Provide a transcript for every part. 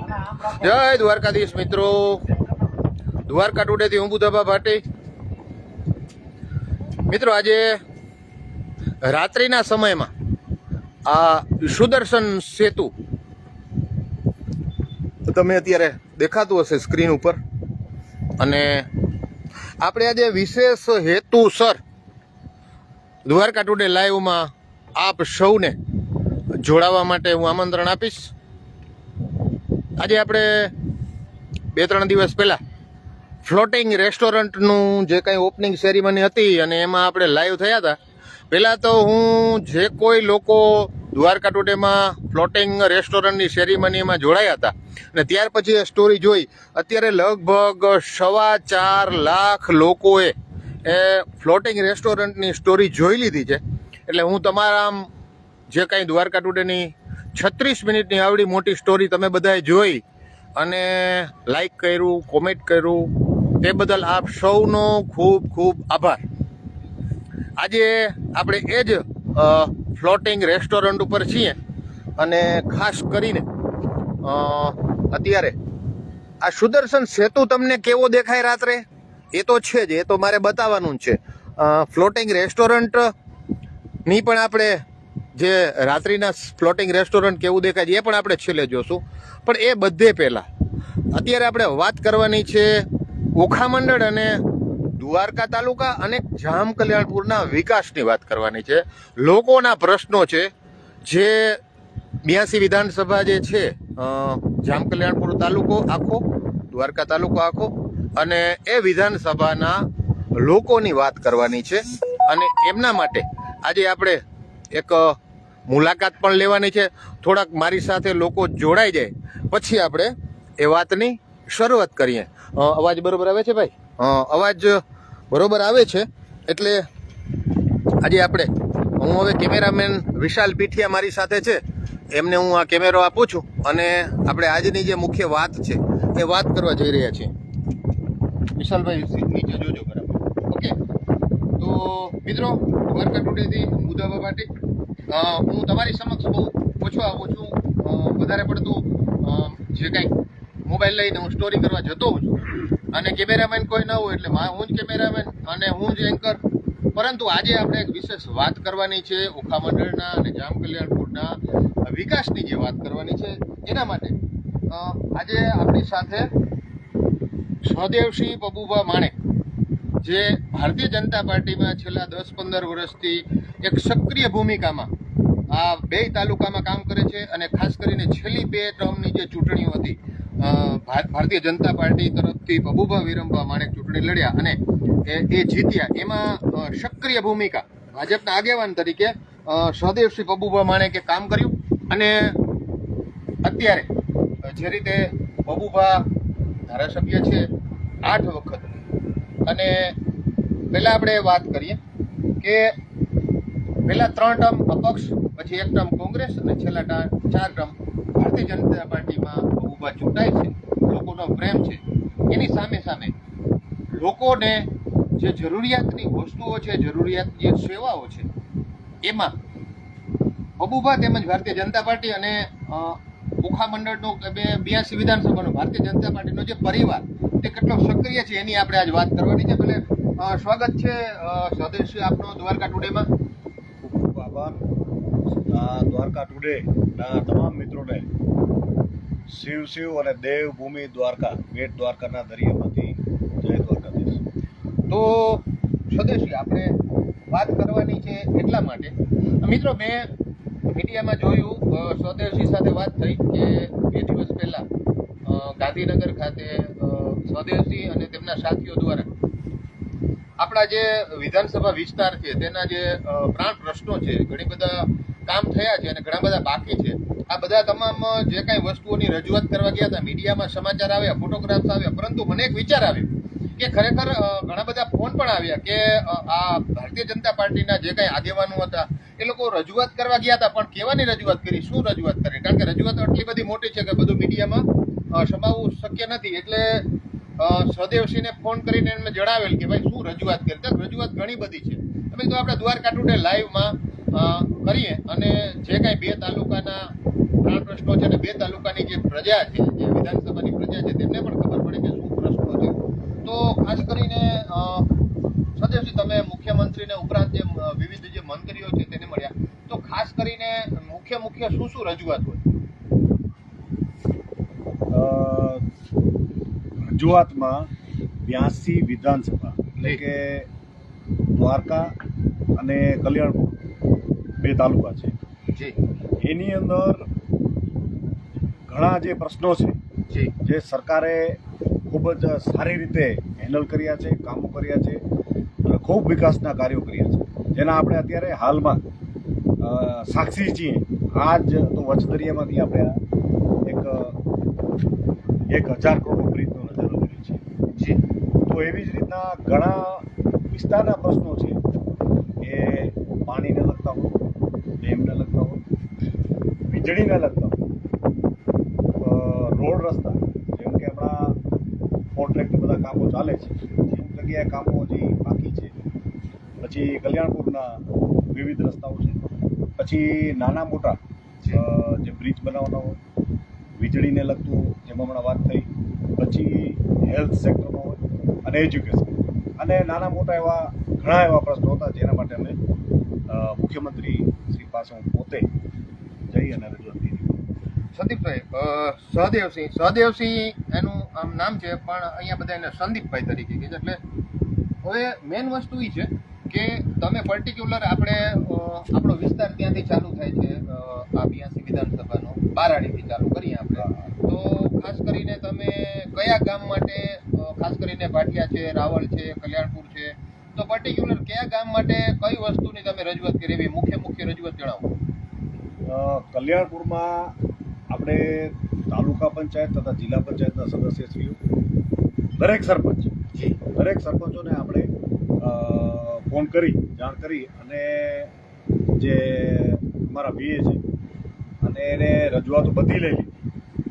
જય દ્વારકાધીશ મિત્રો, દ્વારકા ટુડેથી હું બુધાબા ભાટી. મિત્રો, આજે રાત્રિના સમયમાં આ સુદર્શન સેતુ તમે અત્યારે દેખાતું હશે સ્ક્રીન ઉપર, અને આપણે આજે વિશેષ હેતુસર દ્વારકા ટુડે લાઈવમાં આપ સૌને જોડાવા માટે હું આમંત્રણ આપીશ. આજે આપણે 2-3 દિવસ પહેલાં ફ્લોટિંગ રેસ્ટોરન્ટનું જે કંઈ ઓપનિંગ સેરેમની હતી અને એમાં આપણે લાઈવ થયા હતા. પહેલાં તો હું જે કોઈ લોકો દ્વારકા ટુડેમાં ફ્લોટિંગ રેસ્ટોરન્ટની સેરેમનીમાં જોડાયા હતા અને ત્યાર પછી એ સ્ટોરી જોઈ, અત્યારે લગભગ 4.25 લાખ લોકોએ એ ફ્લોટિંગ રેસ્ટોરન્ટની સ્ટોરી જોઈ લીધી છે. એટલે હું તમારા આમ જે કાંઈ દ્વારકા ટુડેની 36 મિનિટની આવડી મોટી સ્ટોરી તમે બધાએ જોઈ અને લાઈક કર્યું, કોમેન્ટ કર્યું, તે બદલ આપ સૌનો ખૂબ ખૂબ આભાર. આજે આપણે એ જ ફ્લોટિંગ રેસ્ટોરન્ટ ઉપર છીએ અને ખાસ કરીને અત્યારે આ સુદર્શન સેતુ તમને કેવો દેખાય રાત્રે એ તો છે જ, એ તો મારે બતાવવાનું જ છે. ફ્લોટિંગ રેસ્ટોરન્ટની પણ આપણે જે રાત્રિના ફ્લોટિંગ રેસ્ટોરન્ટ કેવું દેખાય છે એ પણ આપણે છેલ્લે જોશું. પણ એ બધે પહેલાં અત્યારે આપણે વાત કરવાની છે ઓખા મંડળ અને દ્વારકા તાલુકા અને જામ કલ્યાણપુરના વિકાસની વાત કરવાની છે. લોકોના પ્રશ્નો છે જે 82 વિધાનસભા જે છે, જામ કલ્યાણપુર તાલુકો આખો, દ્વારકા તાલુકો આખો, અને એ વિધાનસભાના લોકોની વાત કરવાની છે. અને એમના માટે આજે આપણે એક મુલાકાત પણ લેવાની છે. થોડાક મારી સાથે લોકો જોડાઈ જાય પછી આપણે એ વાતની શરૂઆત કરીએ. અવાજ બરોબર આવે છે ભાઈ? અવાજ બરોબર આવે છે. એટલે આજે આપણે, હું હવે કેમેરામેન વિશાલ પીઠિયા મારી સાથે છે, એમને હું આ કેમેરો આપું છું અને આપણે આજની જે મુખ્ય વાત છે એ વાત કરવા જઈ રહ્યા છીએ. વિશાલભાઈ નીચે જોજો બરાબર. ઓકે, તો મિત્રો, દ્વારકા ટુડેથી બુધાબા ભાટી હું તમારી સમક્ષ બહુ ઓછો આવું છું. વધારે પડતું જે કંઈક મોબાઈલ લઈને હું સ્ટોરી કરવા જતો હોઉં છું અને કેમેરામેન કોઈ ન હોય એટલે હું જ કેમેરામેન અને હું જ એન્કર. પરંતુ આજે આપણે એક વિશેષ વાત કરવાની છે ઓખા મંડળના અને જામ કલ્યાણપુરના વિકાસની જે વાત કરવાની છે. એના માટે આજે આપણી સાથે સહદેવસિંહ પબુભા માણેક, જે ભારતીય જનતા પાર્ટીમાં છેલ્લા 10-15 વર્ષથી એક સક્રિય ભૂમિકામાં આ 2 તાલુકામાં કામ કરે છે અને ખાસ કરીને છેલ્લી 2 ટર્મની જે ચૂંટણીઓ હતી, ભારતીય જનતા પાર્ટી તરફથી પબુભા વિરમભા માણેક ચૂંટણી લડ્યા અને એ જીત્યા. એમાં સક્રિય ભૂમિકા ભાજપના આગેવાન તરીકે સહદેવસિંહ પબુભા માણેકે કામ કર્યું. અને અત્યારે જે રીતે પબુભા ધારાસભ્ય છે 8 વખત, અને પહેલાં આપણે વાત કરીએ કે પહેલાં 3 ટર્મ અપક્ષ, પછી 1 ટર્મ કોંગ્રેસ અને છેલ્લા 4 ટર્મ ભારતીય જનતા પાર્ટીમાં પબુભા ચૂંટાય છે. લોકોનો પ્રેમ છે. એની સામે સામે લોકોને જે જરૂરિયાતની વસ્તુઓ છે, જરૂરિયાતની જે સેવાઓ છે, એમાં પબુભા તેમજ ભારતીય જનતા પાર્ટી અને ઓખા મંડળનો 82 વિધાનસભાનો ભારતીય જનતા પાર્ટીનો જે પરિવાર તે કેટલો સક્રિય છે એની આપણે આજ વાત કરવાની છે. ભલે સ્વાગત છે સહદેવસિંહ આપનો દ્વારકા ટુડેમાં. ખૂબ ખૂબ આભાર. દ્વારકા ટુડેના તમામ મિત્રોને શિવ અને દેવભૂમિ દ્વારકા, બેટ દ્વારકાના દરિયામાંથી જય દ્વારકાધીશ. તો સહદેવસિંહ, આપણે વાત કરવાની છે એટલા માટે મિત્રો, મેં મીડિયામાં જોયું, સહદેવસિંહ સાથે વાત થઈ કે 2 દિવસ પહેલા ગાંધીનગર ખાતે સહદેવસિંહ અને તેમના સાથીઓ દ્વારા આપણા જે વિધાનસભા વિસ્તાર છે તેના જે પ્રાણ પ્રશ્નો છે, ઘણી બધા કામ થયા છે અને ઘણા બધા બાકી છે. આ બધા તમામ જે કાંઈ વસ્તુઓની રજૂઆત કરવા ગયા હતા, મીડિયામાં સમાચાર આવ્યા, ફોટોગ્રાફ્સ આવ્યા, પરંતુ મને એક વિચાર આવ્યો કે ખરેખર ઘણા બધા ફોન પણ આવ્યા કે આ ભારતીય જનતા પાર્ટીના જે કાંઈ આગેવાનો હતા એ લોકો રજૂઆત કરવા ગયા હતા, પણ કેવાની રજૂઆત કરી, શું રજૂઆત કરી? કારણ કે રજૂઆત એટલી બધી મોટી છે કે બધું મીડિયામાં સમાવવું શક્ય નથી. એટલે સહદેવસિંહને ફોન કરીને એમને જણાવેલ કે ભાઈ શું રજૂઆત કરી? તો રજૂઆત ઘણી બધી છે. તમે તો આપણે દ્વારકા ટુડે લાઈવમાં કરીએ અને જે કાંઈ 2 તાલુકાના પ્રાણ પ્રશ્નો છે અને 2 તાલુકાની જે પ્રજા છે, જે વિધાનસભાની પ્રજા છે તેમને પણ ખબર પડે કે શું પ્રશ્નો છે. તો ખાસ કરીને સદેવજી, તમે મુખ્યમંત્રીને ઉપરાંત જે વિવિધ જે મંત્રીઓ છે તેને મળ્યા, તો ખાસ કરીને મુખ્ય શું રજૂઆત હોય? રજૂઆતમાં 82 વિધાનસભા એટલે કે દ્વારકા અને કલ્યાણપુર 2 તાલુકા છે. જી એની અંદર ઘણા જે પ્રશ્નો છે જી જે સરકારે ખૂબ જ સારી રીતે હેન્ડલ કર્યા છે, કામો કર્યા છે અને ખૂબ વિકાસના કાર્યો કર્યા છે, જેના આપણે અત્યારે હાલમાં સાક્ષી છીએ. આજ તો વચદરિયામાંથી આપણે 1000 કરોડ બ્રિજનો નજારો જોઈએ છે. જી તો એવી જ રીતના ઘણા વિસ્તારના પ્રશ્નો છે એ પાણીને લગતા હોય, ડેમને લગતા હોય, વીજળીને લગતા હોય, રોડ રસ્તા, જેમ કે હમણાં કોન્ટ્રાક્ટ બધા કામો ચાલે છે, અમુક જગ્યાએ કામો હજી બાકી છે. પછી કલ્યાણપુરના વિવિધ રસ્તાઓ છે, પછી નાના મોટા જે બ્રિજ બનાવવાના હોય, વીજળીને લગતું જેમાં હમણાં વાત થઈ, પછી હેલ્થ સેક્ટરમાં હોય અને એજ્યુકેશન, અને નાના મોટા એવા ઘણા એવા પ્રશ્નો હતા જેના માટે અમે મુખ્યમંત્રી શ્રી પાસે હું પોતે જઈ અને રજૂઆત કરી. સંદીપભાઈ, સહદેવસિંહ એનું આમ નામ છે, પણ અહીંયા બધા એને સંદીપભાઈ તરીકે કહે છે. એટલે હવે મેઇન વસ્તુ એ છે કે તમે પર્ટિક્યુલર આપણો વિસ્તાર ત્યાંથી ચાલુ થાય છે, આ 82 વિધાનસભાનો બારાડીથી ચાલુ કરીએ આપણે. તો ખાસ કરીને તમે કયા ગામ માટે, ખાસ કરીને ભાટિયા છે, રાવલ છે, કલ્યાણપુર છે, તો પર્ટિક્યુલર કયા ગામ માટે કઈ વસ્તુની તમે રજૂઆત કરી, એવી મુખ્ય રજૂઆત જણાવો. કલ્યાણપુરમાં આપણે તાલુકા પંચાયત તથા જિલ્લા પંચાયતના સદસ્યશ્રીઓ, દરેક સરપંચોને આપણે ફોન કરી જાણ કરી અને જે અમારા બીએ છે અને એને રજૂઆતો બધી લઈ લીધી.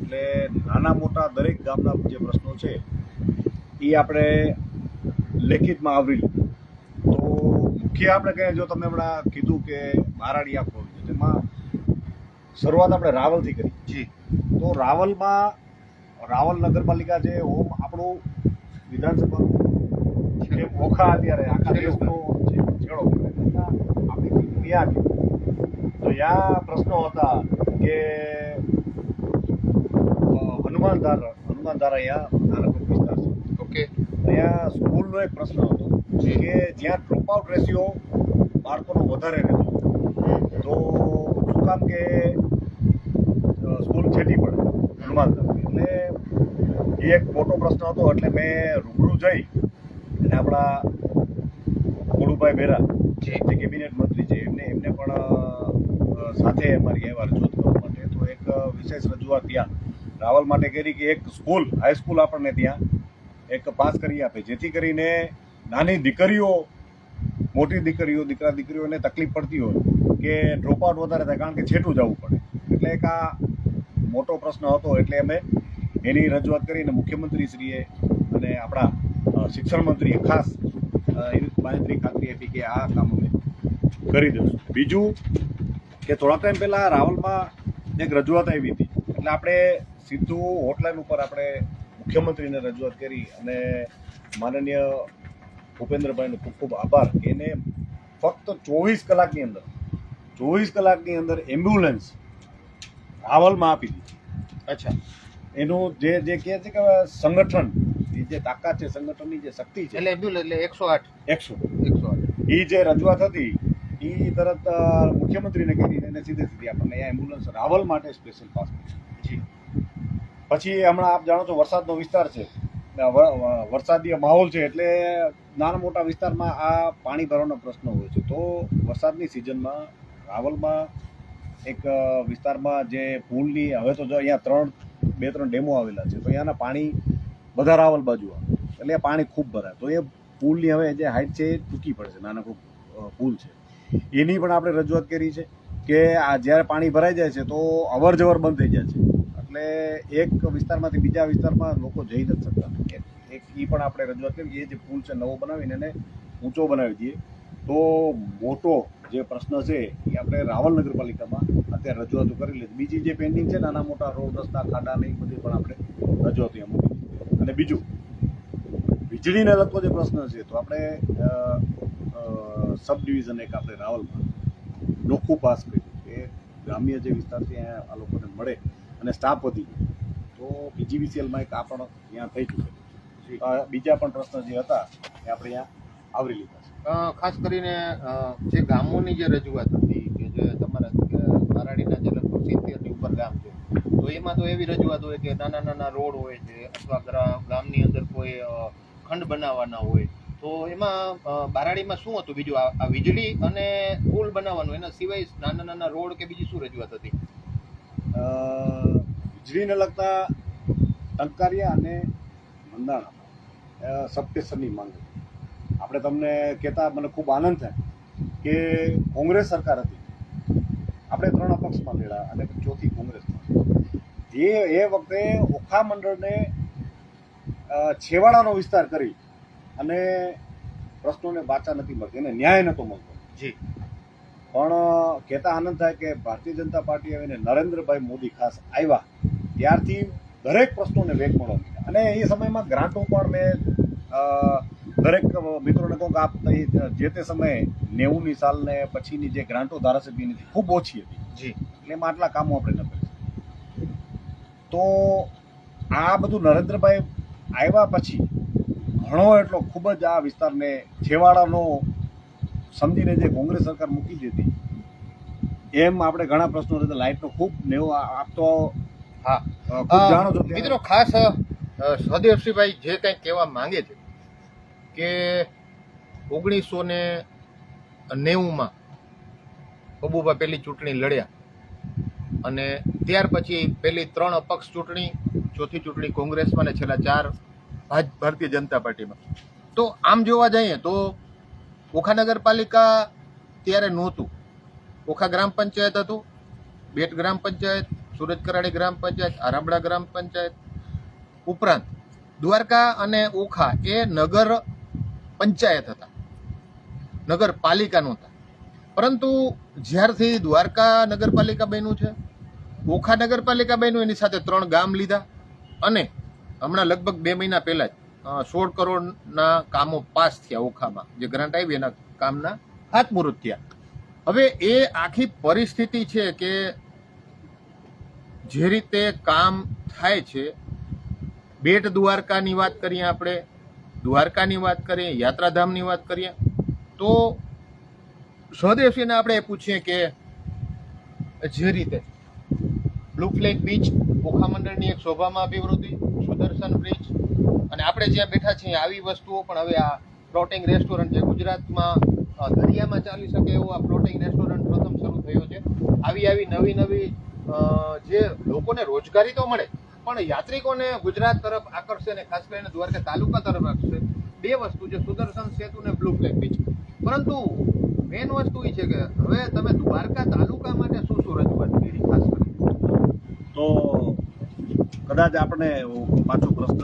એટલે નાના મોટા દરેક ગામના જે પ્રશ્નો છે એ આપણે લેખિતમાં આવરી લીધું. તો મુખ્ય આપણે કહીએ, જો તમે હમણાં કીધું કે બારાડી આખો છે, તેમાં શરૂઆત આપણે રાવલથી કરી. જી તો રાવલ નગરપાલિકા છે, આપણું વિધાનસભાનું જે ઓખા અત્યારે આખા દેશનો છેડો પડે, આપણી ત્યાં તો ત્યાં પ્રશ્નો હતા કે હનુમાનધાર અહીંયા નાનકડો વિસ્તાર છે. ઓકે. ત્યાં સ્કૂલનો એક પ્રશ્ન હતો કે જ્યાં ડ્રોપ આઉટ રેશિયો બાળકોનો વધારે રહેતો, તો શું કામ કે સ્કૂલ છેટી પડે હનુમાનધાર, એટલે એ એક મોટો પ્રશ્ન હતો. એટલે મેં રૂબરૂ જઈ અને આપણા ગોળુભાઈ બેરા જે કેબિનેટ મંત્રી છે એમને પણ સાથે અમારી આવ્યા રજૂઆત કરવા માટે. તો એક વિશેષ રજૂઆત ત્યાં રાવલ માટે કરી કે એક હાઈસ્કૂલ આપણને ત્યાં એક પાસ કરી આપે, જેથી કરીને નાની દીકરીઓ, મોટી દીકરીઓને તકલીફ પડતી હોય કે ડ્રોપ આઉટ વધારે થાય, કારણ કે છેટું જવું પડે. એટલે એક આ મોટો પ્રશ્ન હતો. એટલે અમે એની રજૂઆત કરીને મુખ્યમંત્રીશ્રીએ અને આપણા શિક્ષણ મંત્રીએ ખાસ એની બાંહેધરી ખાતરી આપી કે આ કામ અમે કરી દઈશું. બીજું કે થોડા ટાઈમ પહેલાં રાવલમાં એક રજૂઆત આવી હતી, એટલે આપણે સીધું હોટલાઇન ઉપર આપણે મુખ્યમંત્રીને રજૂઆત કરી અને માનનીય ભૂપેન્દ્રભાઈનો ખૂબ ખૂબ આભાર કે એને ફક્ત 24 કલાકની અંદર એમ્બ્યુલન્સ રાવલમાં આપી દીધી. અચ્છા. એનું જે કહે છે કે સંગઠન, જે તાકાત છે, સંગઠનની જે શક્તિ છે, એટલે એમ્બ્યુલન્સ એટલે 108 એ જે રજૂઆત હતી એ તરત મુખ્યમંત્રીને કહીને એને સીધી આપણને આ એમ્બ્યુલન્સ રાવલ માટે સ્પેશિયલ પાસ કરી. પછી હમણાં આપ જાણો છો વરસાદનો વિસ્તાર છે, વરસાદી માહોલ છે, એટલે નાના મોટા વિસ્તારમાં આ પાણી ભરવાનો પ્રશ્ન હોય છે. તો વરસાદની સિઝનમાં રાવલમાં એક વિસ્તારમાં જે પુલની, હવે તો જો અહીંયા 2-3 ડેમો આવેલા છે, તો અહીંયાના પાણી બધા રાવલ બાજુ આવે, એટલે પાણી ખૂબ ભરાય. તો એ પુલની હવે જે હાઈટ છે એ ટૂંકી પડે છે, નાનકડું પુલ છે, એની પણ આપણે રજૂઆત કરી છે કે આ જ્યારે પાણી ભરાઈ જાય છે તો અવર જવર બંધ થઈ જાય છે, એટલે એક વિસ્તારમાંથી બીજા વિસ્તારમાં લોકો જઈ નથી શકતા. એ પણ આપણે રજૂઆત કરી, એ જે પુલ છે નવો બનાવીને એને ઊંચો બનાવી દઈએ તો મોટો જે પ્રશ્ન છે એ આપણે રાવલ નગરપાલિકામાં અત્યારે રજૂઆતો કરી લીધી. બીજી જે પેન્ડિંગ છે નાના મોટા રોડ રસ્તા ખાડા ને એ બધી પણ આપણે રજૂઆત અહીંયા મૂકી દીધી. અને બીજું વીજળીને લગતો જે પ્રશ્ન છે તો આપણે સબ ડિવિઝન એક આપણે રાવલમાં નોખું પાસ કર્યું કે ગ્રામ્ય જે વિસ્તાર છે ત્યાં આ લોકોને મળે અને સ્ટાફ વધી ગયો તો પીજીવીસીએલમાં એક આ પણ ત્યાં થઈ ચૂકેલું છે. બીજા પણ પ્રશ્ન જે હતા એ આપણે અહીંયા આવરી લીધા છે. ખાસ કરીને જે ગામોની જે રજૂઆત હતી કે જે તમારા બારાડીના જે લગભગ 70ની ઉપર ગામ છે તો એમાં તો એવી રજૂઆત હોય કે નાના નાના રોડ હોય છે અથવા ગામની અંદર કોઈ ખંડ બનાવવાના હોય તો એમાં બારાડીમાં શું હતું બીજું આ વીજળી અને પુલ બનાવવાનું એના સિવાય નાના નાના રોડ કે બીજી શું રજૂઆત હતી? વીજળીને લગતા ટંકારિયા અને મંદાણા સબસ્ટેશનની માંગ હતી. આપણે તમને કહેતા મને ખૂબ આનંદ થાય કે કોંગ્રેસ સરકાર હતી, આપણે 3 અપક્ષમાં લડ્યા અને ચોથી કોંગ્રેસમાં. એ વખતે ઓખા મંડળને છેવાડાનો વિસ્તાર કરી અને પ્રશ્નોને વાચા નથી મળતી અને ન્યાય નહોતો મળતો. જી. પણ કહેતા આનંદ થાય કે ભારતીય જનતા પાર્ટી આવીને નરેન્દ્રભાઈ મોદી ખાસ આવ્યા ત્યારથી દરેક પ્રશ્નોને વેગ મળવા માંડ્યા. અને એ સમયમાં ગ્રાન્ટો પણ મેં દરેક મિત્રોને કહું કે આપ જે તે સમયે 90ની સાલને પછીની જે ગ્રાન્ટો ધારાસભ્યની હતી ખૂબ ઓછી હતી. જી. એટલે એમાં આટલા કામો આપણે ન કરી. તો આ બધું નરેન્દ્રભાઈ આવ્યા પછી ઘણો એટલો ખૂબ જ આ વિસ્તારને છેવાડાનો સમજીને જે કોંગ્રેસ સરકાર મૂકી દીધી એમ આપણે ઘણા પ્રશ્નો હતા. લાઇટનો ખૂબ આપ તો હા ખૂબ જાણો છો મિત્રો. ખાસ સહદેવસિંહભાઈ જે કંઈ કહેવા માંગે છે કે 1990માં પબુભા પહેલી ચૂંટણી લડ્યા અને ત્યાર પછી પહેલી 3 અપક્ષ ચૂંટણી, ચોથી ચૂંટણી કોંગ્રેસમાં ને છેલ્લા 4 ભારતીય જનતા પાર્ટીમાં. તો આમ જોવા જઈએ તો ઓખા નગરપાલિકા ત્યારે નહોતું. ઓખા ગ્રામ પંચાયત હતું, બેટ ગ્રામ પંચાયત, સુરજ કરાડી ગ્રામ પંચાયત, આરામડા ગ્રામ પંચાયત, ઉપરાંત દ્વારકા અને ઓખા એ નગર પંચાયત હતા, નગરપાલિકા નહોતા. પરંતુ જ્યારથી દ્વારકા નગરપાલિકા બન્યું છે, ઓખા નગરપાલિકા બન્યું, એની સાથે 3 ગામ લીધા અને હમણાં લગભગ 2 મહિના પહેલા જ 16 કરોડના કામો પાસ થયા ઓખામાં. જે ગ્રાન્ટ આવી એના કામના ખાતમુહૂર્ત થયા. હવે એ આખી પરિસ્થિતિ છે કે જે રીતે કામ થાય છે, બેટ દ્વારકાની વાત કરીએ, આપણે દ્વારકાની વાત કરીએ, યાત્રાધામની વાત કરીએ, તો સહદેવસિંહને આપણે એ પૂછીએ કે જે રીતે બ્લુ ફ્લેગ બીચ ઓખા મંડળની એક શોભામાં અભિવૃદ્ધિ, સુદર્શન બ્રિજ અને આપણે જ્યાં બેઠા છીએ આવી વસ્તુઓ પણ હવે આ ફ્લોટિંગ રેસ્ટોરન્ટ જે ગુજરાતમાં દરિયામાં ચાલી શકે એવો આ ફ્લોટિંગ રેસ્ટોરન્ટ પ્રથમ શરૂ થયો છે. આવી નવી જે લોકોને રોજગારી તો મળે પણ યાત્રિકોને ગુજરાત તરફ આકર્ષે અને ખાસ કરીને દ્વારકા તાલુકા તરફ આકર્ષે. 2 વસ્તુ છે, સુદર્શન સેતુ ને બ્લુ ફ્લેગ બીચ. પરંતુ મેઇન વસ્તુ એ છે કે હવે તમે દ્વારકા તાલુકા માટે શું રજૂઆત કરી ખાસ કરી? તો કદાચ આપણે પાછો પ્રશ્ન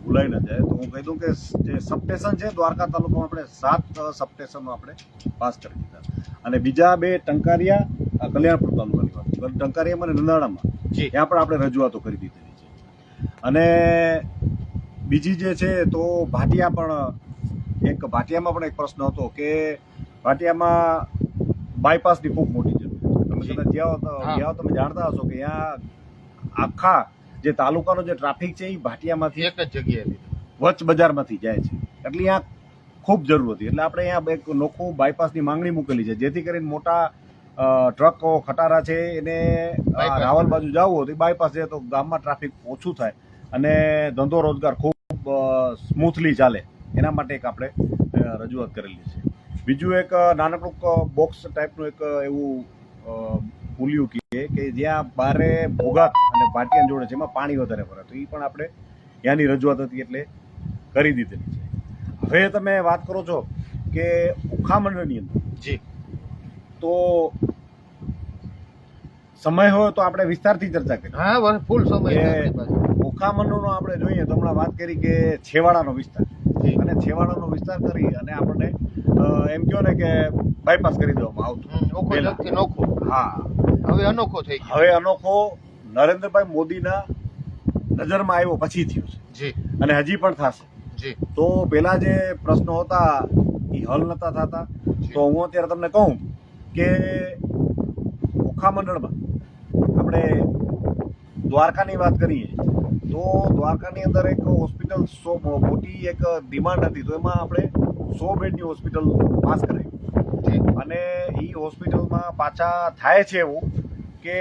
ભૂલાઈ ન જાય તો હું કહી દઉં કે જે સબસ્ટેશન છે દ્વારકા તાલુકામાં આપણે 7 સબસ્ટેશનો આપણે પાસ કરી દીધા અને બીજા 2 ટંકારિયા કલ્યાણપુર તાલુકાની વાત, ટંકારિયામાં અને નંદાણામાં ત્યાં પણ આપણે રજૂઆતો કરી દીધેલી છે. અને બીજી જે છે તો ભાટિયામાં પણ એક પ્રશ્ન હતો કે ભાટિયામાં બાયપાસની ખૂબ મોટી જરૂર છે. તમે કદાચ ગયા તમે જાણતા હશો કે ત્યાં આખા જે તાલુકાનો જે ટ્રાફિક છે એ ભાટિયામાંથી એક જ જગ્યાએ વચ્ચ બજારમાંથી જાય છે. એટલે અહીંયા ખૂબ જરૂર હતી. એટલે આપણે અહીંયા એક નોખું બાયપાસની માંગણી મૂકેલી છે જેથી કરીને મોટા ટ્રકો ખટારા છે એને રાવલ બાજુ જવું હોય તો બાયપાસ જાય તો ગામમાં ટ્રાફિક ઓછું થાય અને ધંધો રોજગાર ખૂબ સ્મૂથલી ચાલે. એના માટે એક આપણે રજૂઆત કરેલી છે. બીજું એક નાનકડું બોક્સ ટાઈપનું એક એવું પુલિયું કહીએ કે જ્યાં બારે ભોગાત અને ભાટિયાને જોડે છે એમાં પાણી વધારે ભરે, તો એ પણ આપણે ત્યાંની રજૂઆત હતી એટલે કરી દીધેલી છે. હવે તમે વાત કરો છો કે ઓખા મંડળની અંદર જી તો સમય હોય તો આપણે વિસ્તારથી ચર્ચા કરીએ. હા, ફૂલ સમય. ઓખા મંડળનો આપણે જોઈએ તો હમણાં વાત કરી કે છેવાડાનો વિસ્તાર અને છેવાડાનો વિસ્તાર કરી અને આપણને એમ કહો ને કે બાયપાસ કરી દેવામાં આવતું. હા, હવે અનોખો થઈ ગયો. હવે અનોખો નરેન્દ્રભાઈ મોદીના નજરમાં આવ્યો પછી થયું છે જી અને હજી પણ થશે. જી તો પેલા જે પ્રશ્નો હતા એ હલ નતા થતા. તો હું અત્યારે તમને કહું કે ઓખા મંડળમાં આપણે દ્વારકાની વાત કરીએ તો દ્વારકાની અંદર એક હોસ્પિટલ મોટી એક ડિમાન્ડ હતી, તો એમાં આપણે 100 બેડની હોસ્પિટલ પાસ કરાવી અને એ હોસ્પિટલમાં પાછા થાય છે એવું કે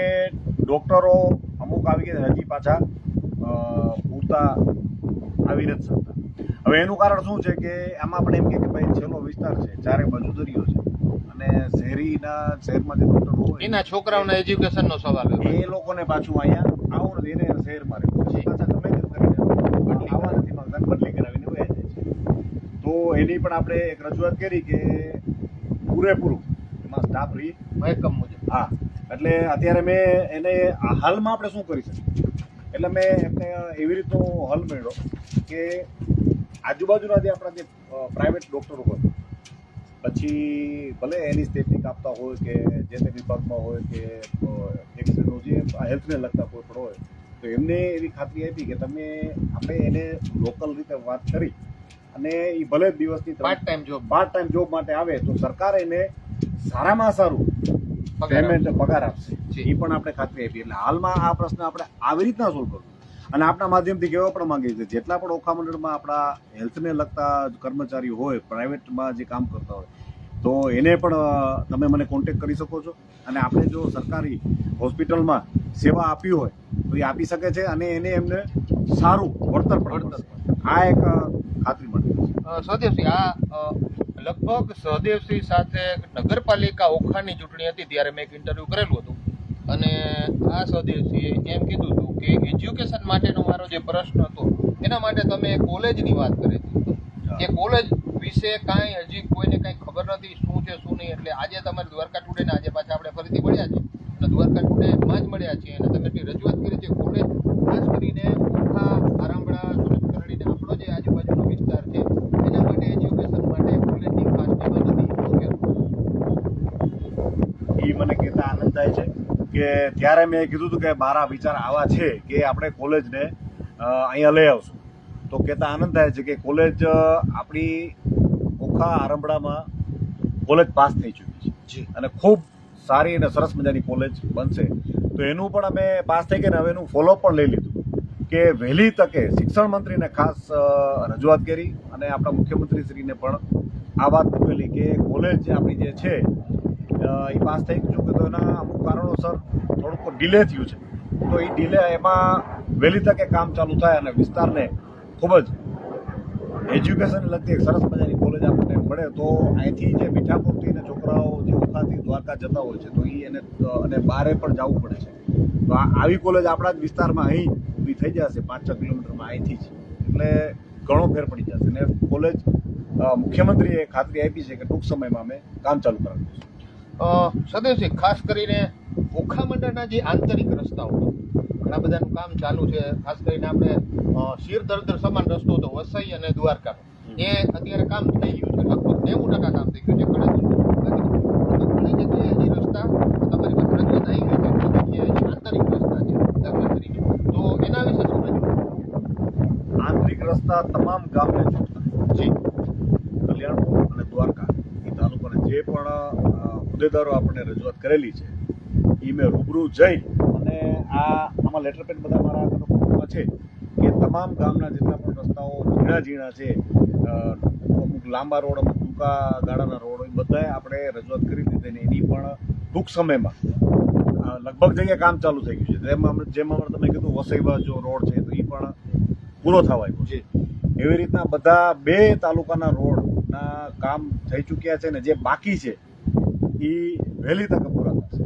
ડૉક્ટરો અમુક આવી ગયા હજી પાછા પૂરતા આવી નથી શકતા. હવે એનું કારણ શું છે કે આમાં આપણે એમ કે ભાઈ છેલ્લો વિસ્તાર છે, ચારે બાજુ દરિયો છે અને શહેરમાં જે ડૉક્ટર હોય એના છોકરાઓના એજ્યુકેશનનો સવાલ હોય. એ લોકોને પાછું અહીંયા આવું નથી, એને શહેરમાં રહેવું છે. પાછા ગમે તેમ કરીને આવવા નથી માંગતા, બદલી કરાવીને વયા જાય છે. તો એની પણ આપણે એક રજૂઆત કરી કે પૂરેપૂરું એમાં સ્ટાફ રહી મહેકમ મુજબ. હા, એટલે અત્યારે મેં એને હાલમાં આપણે શું કરી શકીએ, એટલે મેં એમને એવી રીતનો હલ મળ્યો કે આજુબાજુના જે આપણા જે પ્રાઇવેટ ડૉક્ટરો હોય, પછી ભલે એની સ્ટેટિક આપતા હોય કે જે તે વિભાગમાં હોય કે એક્સરેનો જે હેલ્થને લગતા કોઈ પણ હોય, તો એમને એવી ખાતરી આપી કે તમે આપણે એને લોકલ રીતે વાત કરી અને એ ભલે દિવસની પાર્ટ ટાઈમ જોબ માટે આવે તો સરકાર એને સારામાં સારું પેમેન્ટ પગાર આપશે. એ પણ આપણે ખાતરી આપી. એટલે હાલમાં આ પ્રશ્ન આપણે આવી રીતના સોલ્વ કરવું અને આપણા માધ્યમથી કહેવા પણ માંગીએ છીએ જેટલા પણ ઓખા મંડળમાં આપણા હેલ્થને લગતા કર્મચારીઓ હોય, પ્રાઇવેટમાં જે કામ કરતા હોય, તો એને પણ તમે મને કોન્ટેક્ટ કરી શકો છો અને આપણે જો સરકારી હોસ્પિટલમાં સેવા આપી હોય તો એ આપી શકે છે અને એમને સારું વળતર પણ મળશે. આ એક ખાતરી મળે છે. સહદેવસિંહ, આ લગભગ સહદેવસિંહ સાથે નગરપાલિકા ઓખાની ચૂંટણી હતી ત્યારે મેં એક ઇન્ટરવ્યુ કરેલું હતું અને આ સહદેવસિંહે એમ કીધું હતું કે એજ્યુકેશન માટેનો મારો જે પ્રશ્ન હતો એના માટે તમે કોલેજની વાત કરી હતી. એ કોલેજ વિશે કાંઈ હજી કોઈને કાંઈ ખબર નથી શું છે શું નહીં. એટલે આજે તમારે દ્વારકા ટુડે આજે પાછા આપણે ફરીથી મળ્યા છે અને દ્વારકા ટુડેમાં જ મળ્યા છીએ અને તમે એટલી રજૂઆત કરી છે કોલેજ ખાસ કરીને ઓખા, આરામડા, સુરતકરણીને આપણો જે આજુબાજુનો વિસ્તાર છે એના માટે એજ્યુકેશન માટે કોલેજની ખાસ ડિમાન્ડ હતી. એ મને કહેતા આનંદ થાય છે કે ત્યારે મેં કીધું હતું કે મારા વિચાર આવા છે કે આપણે કોલેજને અહીંયા લઈ આવશું, તો કહેતા આનંદ થાય છે કે કોલેજ આપણી ઓખા આરંભડામાં કોલેજ પાસ થઈ ચૂકી છે અને ખૂબ સારી અને સરસ મજાની કોલેજ બનશે. તો એનું પણ અમે પાસ થઈ ગયા ને હવે એનું ફોલોઅપ પણ લઈ લીધું કે વહેલી તકે શિક્ષણ મંત્રીને ખાસ રજૂઆત કરી અને આપણા મુખ્યમંત્રીશ્રીને પણ આ વાત મૂકેલી કે કોલેજ આપણી જે છે એ પાસ થઈ ચૂકે તો એના અમુક કારણોસર થોડુંક ડિલે થયું છે, તો એ ડિલે એમાં વહેલી તકે કામ ચાલુ થાય અને વિસ્તારને ખૂબ જ એજ્યુકેશન લગતી એક સરસ મજાની કોલેજ આપણને મળે તો અહીંથી જે મીઠાપુરથી અને છોકરાઓ જે ઓખાથી દ્વારકા જતા હોય છે તો એ એને અને બહારે પણ જવું પડે છે, તો આવી કોલેજ આપણા જ વિસ્તારમાં અહીં ઊભી થઈ જશે 5-6 કિલોમીટરમાં અહીંથી જ, એટલે ઘણો ફેર પડી જશે અને કોલેજ મુખ્યમંત્રીએ ખાતરી આપી છે કે ટૂંક સમયમાં અમે કામ ચાલુ કરાવીશું. સદસ્ય ખાસ કરીને ઓખા મંડળના જે આંતરિક રસ્તાઓ ઘણા બધાનું કામ ચાલુ છે. ખાસ કરીને આપણે શિરદર્દર સમાન રસ્તો હતો વસઈ અને દ્વારકા, એ અત્યારે કામ થઈ ગયું છે, લગભગ 90% કામ થઈ ગયું છે. ઘણી જગ્યાએ હજી રસ્તા તમારી પાસે રજૂઆત આવી ગઈ છે, ઘણી જગ્યાએ આંતરિક રસ્તા છે દાખલા તરીકે, તો એના વિશે શું રજૂઆત? આંતરિક રસ્તા તમામ ગામને જોડતા જી કલ્યાણપુર અને દ્વારકા એ તાલુકાને જે પણ હોદ્દેદારો આપણને રજૂઆત કરેલી છે એ મેં રૂબરૂ જઈ અને આમાં લેટર પેડ બધા મારા ગ્રુપમાં છે કે તમામ ગામના જેટલા પણ રસ્તાઓ ઝીણા છે, અમુક લાંબા રોડ, અમુક ટૂંકા ગાળાના રોડ, એ બધાએ આપણે રજૂઆત કરી દીધી ને એની પણ ટૂંક સમયમાં લગભગ જગ્યાએ કામ ચાલુ થઈ ગયું છે. જેમ તમે કીધું વસઈ બાજુ રોડ છે તો એ પણ પૂરો થવા આવ્યો છે. એવી રીતના બધા 2 તાલુકાના રોડના કામ થઈ ચૂક્યા છે ને જે બાકી છે એ વહેલી તકે પૂરા થશે.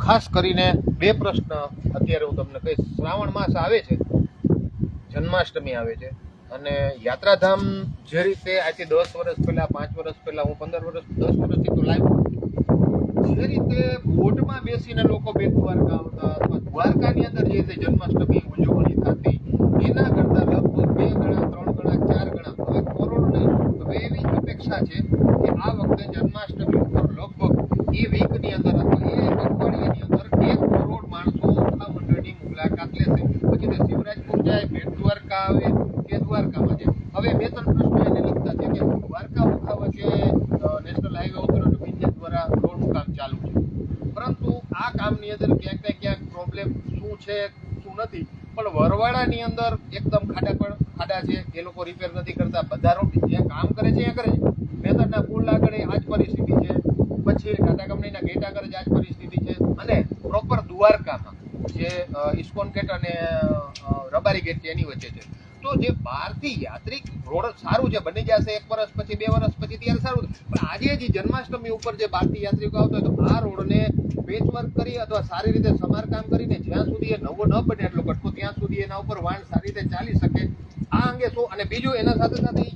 ખાસ કરીને 2 પ્રશ્ન અત્યારે હું તમને કહીશ. શ્રાવણ માસ આવે છે, જન્માષ્ટમી આવે છે અને યાત્રાધામ જે રીતે આજથી 10 વર્ષ પહેલા, 5 વર્ષ પહેલા, હું 15 વર્ષ 10 વર્ષથી તો લાઈવ જે રીતે બોટમાં બેસીને લોકો બેટ દ્વારકા આવતા અથવા દ્વારકાની અંદર જે રીતે જન્માષ્ટમી ઉજવણી થતી એના કરતાં લગભગ 2 ગણા, 3 ગણા, 4 ગણા, હવે કરોડ નહીં, હવે એવી અપેક્ષા છે કે આ વખતે જન્માષ્ટમી ઉપર લગભગ એ વીકની અંદર અથવા એ અઠવાડિયાની અંદર 1 કરોડ માણસો ઓખા મંડળની મુલાકાત લેશે. પછી તે શિવરાજપુર જાય, દ્વારકા આવે કે દ્વારકામાં છે. હવે બે ત્રણ પ્રશ્નો એને લગતા છે કે દ્વારકા ઓખા વચ્ચે national highway authority of India દ્વારા રોડનું કામ ચાલુ છે, પરંતુ આ કામની અંદર ક્યાંક ને ક્યાંક પ્રોબ્લેમ શું છે શું નથી, પણ વરવાડાની અંદર એકદમ ખાડા છે, એ લોકો રિપેર નથી કરતા. બધા રોડ જ્યાં કામ કરે છે ત્યાં કરે છે. મેથડના પુલ આગળ આ જ પરિસ્થિતિ છે, પછી ટાટા કંપનીના ગેટ આગળ જ આ જ પરિસ્થિતિ છે, અને પ્રોપર દ્વારકામાં જે ઇસ્કોન ગેટ અને રબારી ગેટ છે એની વચ્ચે છે. તો જે બહારથી યાત્રિક રોડ સારું છે, બની જશે 1 વર્ષ પછી 2 વર્ષ પછી ત્યારે સારું, પણ આજે જે જન્માષ્ટમી ઉપર જે બહારથી યાત્રિકો આવતા હોય તો આ રોડને પેચવર્ક કરી અથવા સારી રીતે સમારકામ કરીને જ્યાં સુધી એ નવો ન બને એટલો કટકો, ત્યાં સુધી એના ઉપર વાહન સારી રીતે ચાલી શકે. આ અંગે શું? અને બીજું એના સાથે સાથે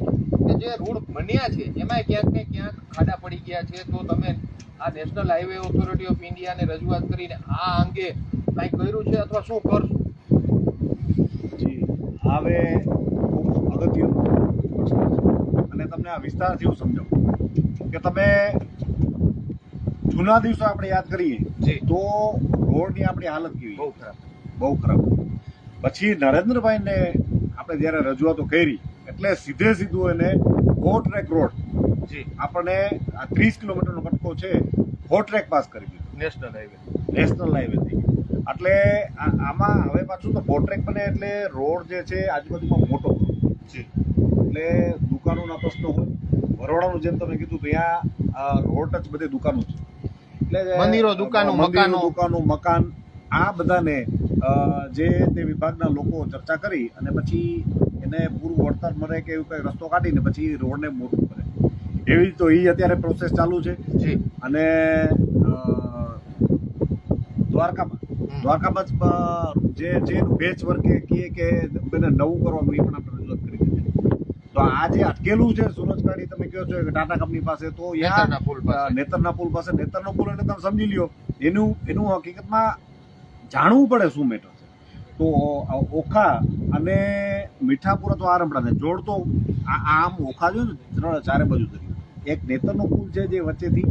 કે જે રોડ બન્યા છે એમાં ક્યાંક ને ક્યાંક ખાડા પડી ગયા છે, તો તમે આ નેશનલ હાઈવે ઓથોરિટી ઓફ ઇન્ડિયાને રજૂઆત કરીને આ અંગે કંઈ કર્યું છે અથવા શું કરશું? જી, હવે ખૂબ અગત્યનો પ્રશ્ન છે અને તમને આ વિસ્તારથી હું સમજાવું કે તમે જૂના દિવસો આપણે યાદ કરીએ જી. તો રોડની આપણી હાલત કેવી? બહુ ખરાબ. બહુ ખરાબ. પછી નરેન્દ્રભાઈને આપણે જ્યારે રજૂઆતો કરી એટલે સીધું એને 4 ટ્રેક રોડ જી આપણને આ 30 કિલોમીટરનો કટકો છે 4 ટ્રેક પાસ કરી દીધો, નેશનલ હાઈવે. નેશનલ હાઈવે થઈ ગયો. એટલે આમાં હવે પાછું તો 4 ટ્રેક બને એટલે રોડ જે છે આજુબાજુમાં મોટો જી એટલે દુકાનોના પ્રશ્નો હોય. વરોડાનું જેમ તમે કીધું ત્યાં રોડ જ બધે દુકાનો છે, એટલે મંદિરો, દુકાનો, મકાન આ બધાને જે તે વિભાગના લોકો ચર્ચા કરી અને પછી એને પૂરું વળતર મળે કે એવું કંઈ રસ્તો કાઢીને પછી રોડને મોટું કરે, એવી તો એ અત્યારે પ્રોસેસ ચાલુ છે. જી. અને દ્વારકામાં જે પેચ વર્ક કે એને નવું કરવાનું એ પણ આપણે રજૂઆત કરી દીધી. તો આ જે અટકેલું છે સુરજકાડી તમે કહો છો કે ટાટા કંપની પાસે, તો નેતરના પુલ પાસે. નેતરના પુલ પાસે, નેતરનો પુલ એટલે તમે સમજી લ્યો એનું હકીકતમાં જાણવું પડે શું મેટર છે. તો ઓખા અને મીઠાપુરા તો આરંભડાને જોડતો આમ ઓખા જો ને ચારે બાજુ દરિયો, એક નેતરનો પુલ છે જે વચ્ચેથી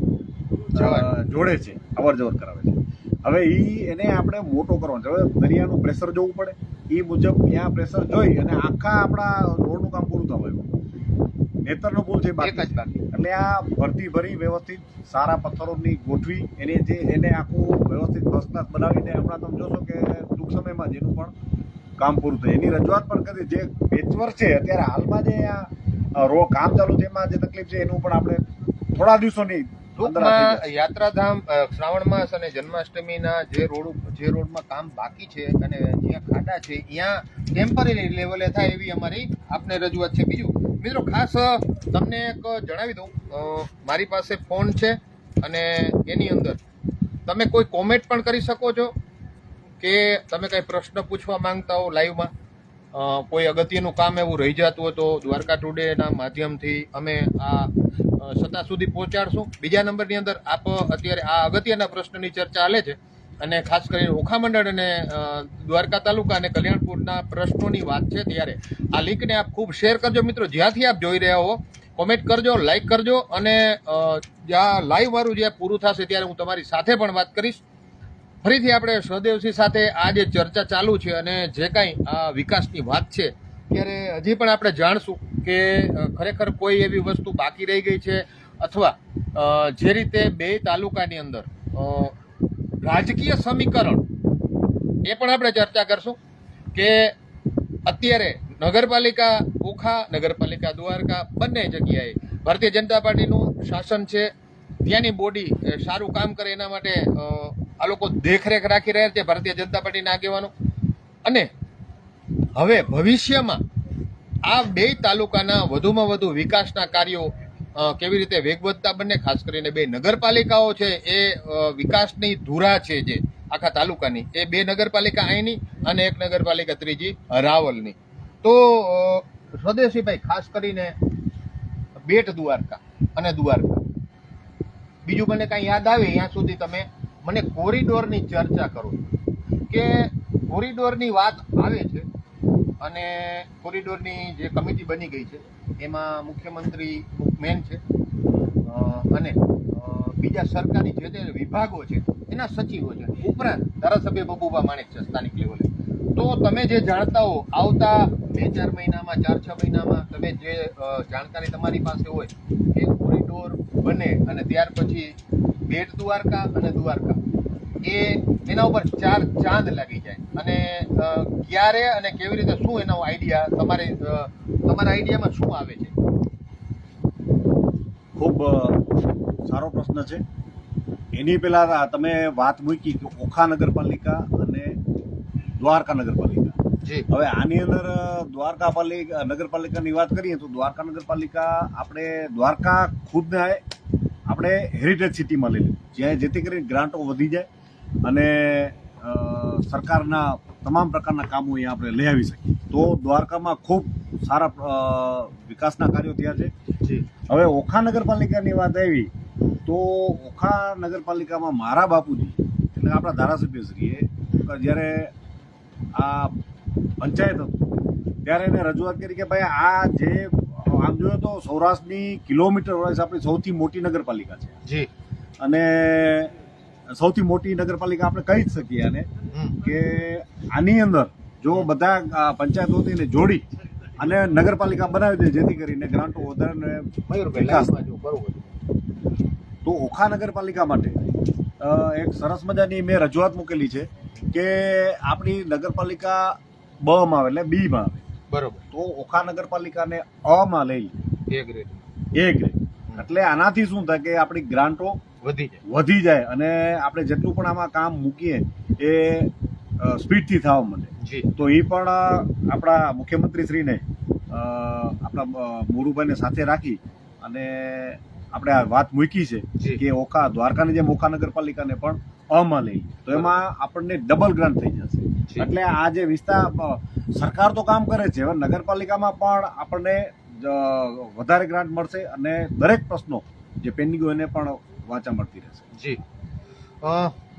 જોડે છે, અવર જવર કરાવે છે. હવે એને આપણે મોટો કરવાનો છે. હવે દરિયાનું પ્રેશર જોવું પડે, એ મુજબ ત્યાં પ્રેશર જોઈ અને આખા આપણા રોડનું કામ પૂરું થવાનું. નેતરનો પુલ છે બાકી, એટલે આ ભરી વ્યવસ્થિત સારા પથ્થરોની ગોઠવી એને આખું વ્યવસ્થિત ફર્સ્ટ ક્લાસ બનાવીને હમણાં તમે જોશો કે ટૂંક સમયમાં જેનું પણ કામ પૂરું થાય એની રજૂઆત પણ કરી. જે પેચવર્ક છે અત્યારે હાલમાં જે કામ ચાલુ છે એમાં જે તકલીફ છે એનું પણ આપણે થોડા દિવસોની યાત્રાધામ શ્રાવણ માસ અને જન્માષ્ટમીના જે રોડમાં કામ બાકી છે અને જ્યાં ખાડા છે ત્યાં ટેમ્પરરી લેવલે થાય એવી અમારી આપને રજૂઆત છે. બીજું મિત્રો ખાસ તમને એક જણાવી દઉં, મારી પાસે ફોન છે અને એની અંદર તમે કોઈ કોમેન્ટ પણ કરી શકો છો કે તમે કંઈ પ્રશ્ન પૂછવા માંગતા હો લાઈવમાં, કોઈ અગત્યનું કામ એવું રહી જતું હોય તો દ્વારકા ટુડેના માધ્યમથી અમે આ સત્તા સુધી પહોંચાડશું. બીજા નંબરની અંદર આપ અત્યારે આ અગત્યના પ્રશ્નની ચર્ચા ચાલે છે અને ખાસ કરીને ઓખા મંડળ અને દ્વારકા તાલુકા અને કલ્યાણપુરના પ્રશ્નોની વાત છે, ત્યારે આ લિંકને આપ ખૂબ શેર કરજો. મિત્રો જ્યાંથી આપ જોઈ રહ્યા હો કોમેન્ટ કરજો, લાઈક કરજો અને જ્યાં લાઈવ વાળું જ્યાં પૂરું થશે ત્યારે હું તમારી સાથે પણ વાત કરીશ. ફરીથી આપણે સહદેવસિંહ સાથે આ જે ચર્ચા ચાલુ છે અને જે કાંઈ આ વિકાસની વાત છે ત્યારે હજી પણ આપણે જાણશું કે ખરેખર કોઈ એવી વસ્તુ બાકી રહી ગઈ છે અથવા જે રીતે બે તાલુકાની અંદર રાજકીય સમીકરણ એ પણ આપણે ચર્ચા કરશું કે અત્યારે નગરપાલિકા ઓખા, નગરપાલિકા દ્વારકા બંને જગ્યાએ ભારતીય જનતા પાર્ટીનું શાસન છે. ત્યાંની બોડી સારું કામ કરે એના માટે આ લોકો દેખરેખ રાખી રહ્યા છે, ભારતીય જનતા પાર્ટીના આગેવાનો. અને હવે ભવિષ્યમાં આ બે તાલુકાના વધુમાં વધુ વિકાસના કાર્યો કેવી રીતે વેગવત્તા બને, ખાસ કરીને બે નગરપાલિકાઓ છે એ વિકાસની ધુરા છે જે આખા તાલુકાની, એ બે નગરપાલિકા અહીંની અને એક નગરપાલિકા ત્રીજી રાવલની. તો સ્વદેશીભાઈ ખાસ કરીને બેટ દ્વારકા અને દ્વારકા, બીજું મને કાંઈ યાદ આવે ત્યાં સુધી તમે મને કોરિડોરની ચર્ચા કરો કે કોરિડોરની વાત આવે છે અને કોરિડોરની જે કમિટી બની ગઈ છે એમાં મુખ્યમંત્રી મેન છે અને બીજા સરકારી જે તે વિભાગો છે એના સચિવો છે, ઉપરાંત ધારાસભ્ય બબુભા માણેક છે સ્થાનિક લેવલે. તો તમે જે જાણતા હો આવતા 2-4 મહિનામાં 4-6 મહિનામાં તમે જે જાણકારી તમારી પાસે હોય કે કોરિડોર બને અને ત્યાર પછી બેટ દ્વારકા અને દ્વારકા એના ઉપર 4 ચાંદ લાગી જાય અને ક્યારે અને કેવી રીતે શું એનો આઈડિયા તમારા આઈડિયામાં શું આવે છે? ખૂબ સારો પ્રશ્ન છે. એની પહેલા તમે વાત મૂકી કે ઓખા નગરપાલિકા અને દ્વારકા નગરપાલિકા. જી. હવે આની અંદર દ્વારકા નગરપાલિકાની વાત કરીએ તો દ્વારકા નગરપાલિકા આપણે દ્વારકા ખુદને આપણે હેરિટેજ સિટીમાં લઈ લીધું, જ્યાં જેથી કરીને ગ્રાન્ટો વધી જાય અને સરકારના તમામ પ્રકારના કામો અહીંયા આપણે લઈ આવી શકીએ. તો દ્વારકામાં ખૂબ સારા વિકાસના કાર્યો થયા છે. જી. હવે ઓખા નગરપાલિકાની વાત આવી તો ઓખા નગરપાલિકામાં મારા બાપુજી એટલે આપણા ધારાસભ્યશ્રીએ જ્યારે આ પંચાયત હતું ત્યારે એને રજૂઆત કરી કે ભાઈ આ જે આમ જોઈએ તો સૌરાષ્ટ્રની કિલોમીટર વાઇઝ આપણી સૌથી મોટી નગરપાલિકા છે. જી. અને સૌથી મોટી નગરપાલિકા આપણે કહી જ શકીએ આને કે આની અંદર જો બધા પંચાયતો હતી એને જોડી અને નગરપાલિકા બનાવી દે જેથી કરીને ગ્રાન્ટો વધારે વિકાસ થાય. તો ઓખા નગરપાલિકા માટે એક સરસ મજાની મેં રજૂઆત મૂકેલી છે કે આપણી નગરપાલિકા બ માં આવે એટલે બી માં આવે. બરોબર. તો ઓખા નગરપાલિકાને અ માં લઈ એ ગ્રેડ. એટલે આનાથી શું થાય કે આપણી ગ્રાન્ટો વધી જાય અને આપણે જેટલું પણ આમાં કામ મૂકીએ એ સ્પીડથી થવા માંડે. તો એ પણ આપણા મુખ્યમંત્રીશ્રીને આપણા મોરુભાઈને સાથે રાખી અને આપણે આ વાત મૂકી છે કે દ્વારકાની જેમ ઓખા નગરપાલિકાને પણ અમાં લઈ તો એમાં આપણને ડબલ ગ્રાન્ટ થઈ જશે. એટલે આ જે વિસ્તાર સરકાર તો કામ કરે છે, હવે નગરપાલિકામાં પણ આપણને વધારે ગ્રાન્ટ મળશે અને દરેક પ્રશ્નો જે પેન્ડિંગ હોય એને પણ વાંચા મળતી રહેશે. જી.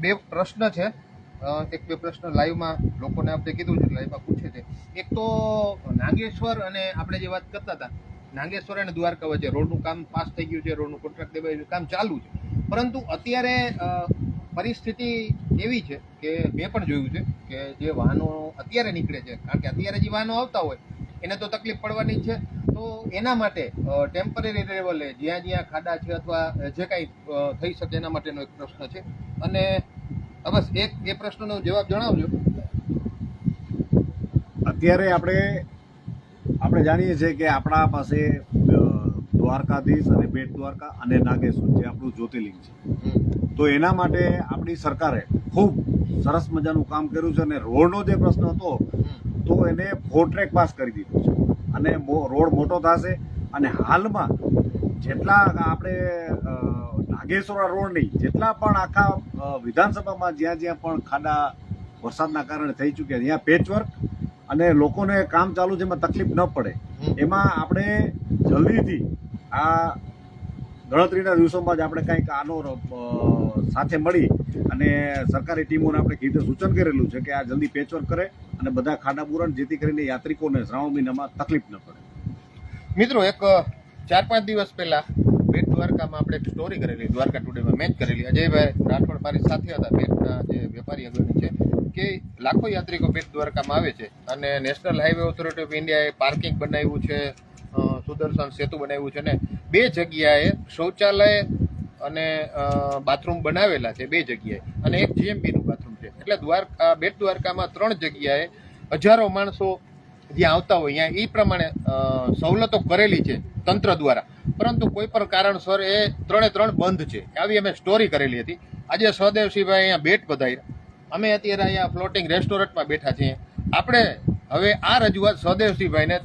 2 પ્રશ્ન છે. એક 2 પ્રશ્ન લાઈવમાં લોકોને આપણે કીધું છે, લાઈવમાં પૂછે છે. એક તો નાગેશ્વર અને આપણે જે વાત કરતા હતા નાગેશ્વર અને દ્વારકા વચ્ચે રોડનું કામ પાસ થઈ ગયું છે, રોડનું કોન્ટ્રાક્ટ દેવાયું કામ ચાલુ છે, પરંતુ અત્યારે પરિસ્થિતિ એવી છે કે મેં પણ જોયું છે કે જે વાહનો અત્યારે નીકળે છે, કારણ કે અત્યારે જે વાહનો આવતા હોય એને તો તકલીફ પડવાની છે, તો એના માટે ટેમ્પરરી લેવલે જ્યાં જ્યાં ખાડા છે અથવા જે કાંઈ થઈ શકે એના માટેનો એક પ્રશ્ન છે. અને બસ એ પ્રશ્નનો જવાબ જણાવજો. અત્યારે આપણે જાણીએ છીએ કે આપણા પાસે દ્વારકાધીશ અને બેટ દ્વારકા અને નાગેશ્વર જે આપણું જ્યોતિર્લિંગ છે. તો એના માટે આપણી સરકારે ખૂબ સરસ મજાનું કામ કર્યું છે અને રોડનો જે પ્રશ્ન હતો તો એને 4 ટ્રેક પાસ કરી દીધો છે અને રોડ મોટો થશે. અને હાલમાં જેટલા આપણે નાગેશ્વર રોડ નહીં જેટલા પણ આખા વિધાનસભામાં જ્યાં પણ ખાડા વરસાદના કારણે થઈ ચૂક્યા ત્યાં પેચવર્ક અને લોકોને કામ ચાલુ છે એમાં તકલીફ ન પડે એમાં આપણે જલ્દીથી આ ગણતરીના દિવસોમાં જ આપણે કંઈક આનો સાથે મળી અને સરકારી ટીમોને આપણે કીધું સૂચન કરેલું છે કે આ જલ્દી પેચવર્ક કરે અને બધા ખાડા પૂરણ જેથી કરીને યાત્રિકોને શ્રાવણ મહિનામાં તકલીફ ન પડે. મિત્રો, એક 4-5 દિવસ પહેલા બેટ દ્વારકામાં આપણે એક સ્ટોરી કરેલી, દ્વારકા ટુડેમાં મેચ કરેલી. અજયભાઈ રાઠોડ મારી સાથે હતા, બેટના જે વેપારી અગ્રણી છે, કે લાખો યાત્રિકો બેટ દ્વારકામાં આવે છે અને નેશનલ હાઈવે ઓથોરિટી ઓફ ઇન્ડિયાએ પાર્કિંગ બનાવ્યું છે, સુદર્શન સેતુ બનાવ્યું છે અને 2 જગ્યાએ શૌચાલય અને બાથરૂમ બનાવેલા છે, 2 જગ્યાએ, અને એક જીએમબીનું બાથરૂમ છે. એટલે બેટ દ્વારકામાં 3 જગ્યાએ હજારો માણસો જ્યાં આવતા હોય ત્યાં એ પ્રમાણે સવલતો કરેલી છે તંત્ર દ્વારા, પરંતુ કોઈ પણ કારણસર એ 3 બંધ છે. આવી અમે સ્ટોરી કરેલી હતી. આજે સહદેવસિંહભાઈ અહીંયા બેટ પધાર્યા, અમે અત્યારે અહીંયા ફ્લોટિંગ રેસ્ટોરન્ટમાં બેઠા છીએ. આપણે હવે આ રજૂઆત સહદેવસિંહભાઈને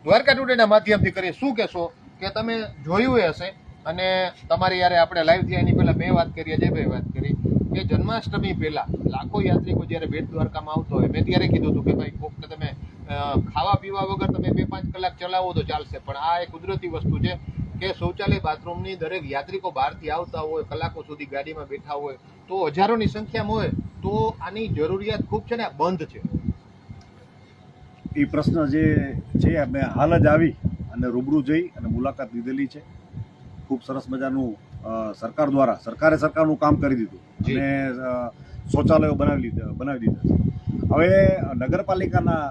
દ્વારકા ટુડેના માધ્યમથી કરીએ. શું કહેશો કે તમે જોયું હશે અને તમારી યારે આપણે લાઈવ થયા એની પહેલાં મેં વાત કરી, અજયભાઈ વાત કરી કે જન્માષ્ટમી પહેલાં લાખો યાત્રિકો જ્યારે બેટ દ્વારકામાં આવતો હોય, મેં ત્યારે કીધું હતું કે ભાઈ કોકને તમે ખાવા પીવા વગર તમે 2-5 કલાક ચલાવો તો ચાલશે, પણ આ એક કુદરતી વસ્તુ છે કે શૌચાલય બાથરૂમની દરેક યાત્રિકો બહારથી આવતા હોય, કલાકો સુધી ગાડીમાં બેઠા હોય, તો હજારોની સંખ્યામાં હોય, તો આની જરૂરિયાત ખૂબ છે ને આ બંધ છે. એ પ્રશ્ન જે છે અમે હાલ જ આવી અને રૂબરૂ જઈ અને મુલાકાત લીધેલી છે. ખૂબ સરસ મજાનું સરકારે સરકારનું કામ કરી દીધું અને શૌચાલયો બનાવી દીધા છે. હવે નગરપાલિકાના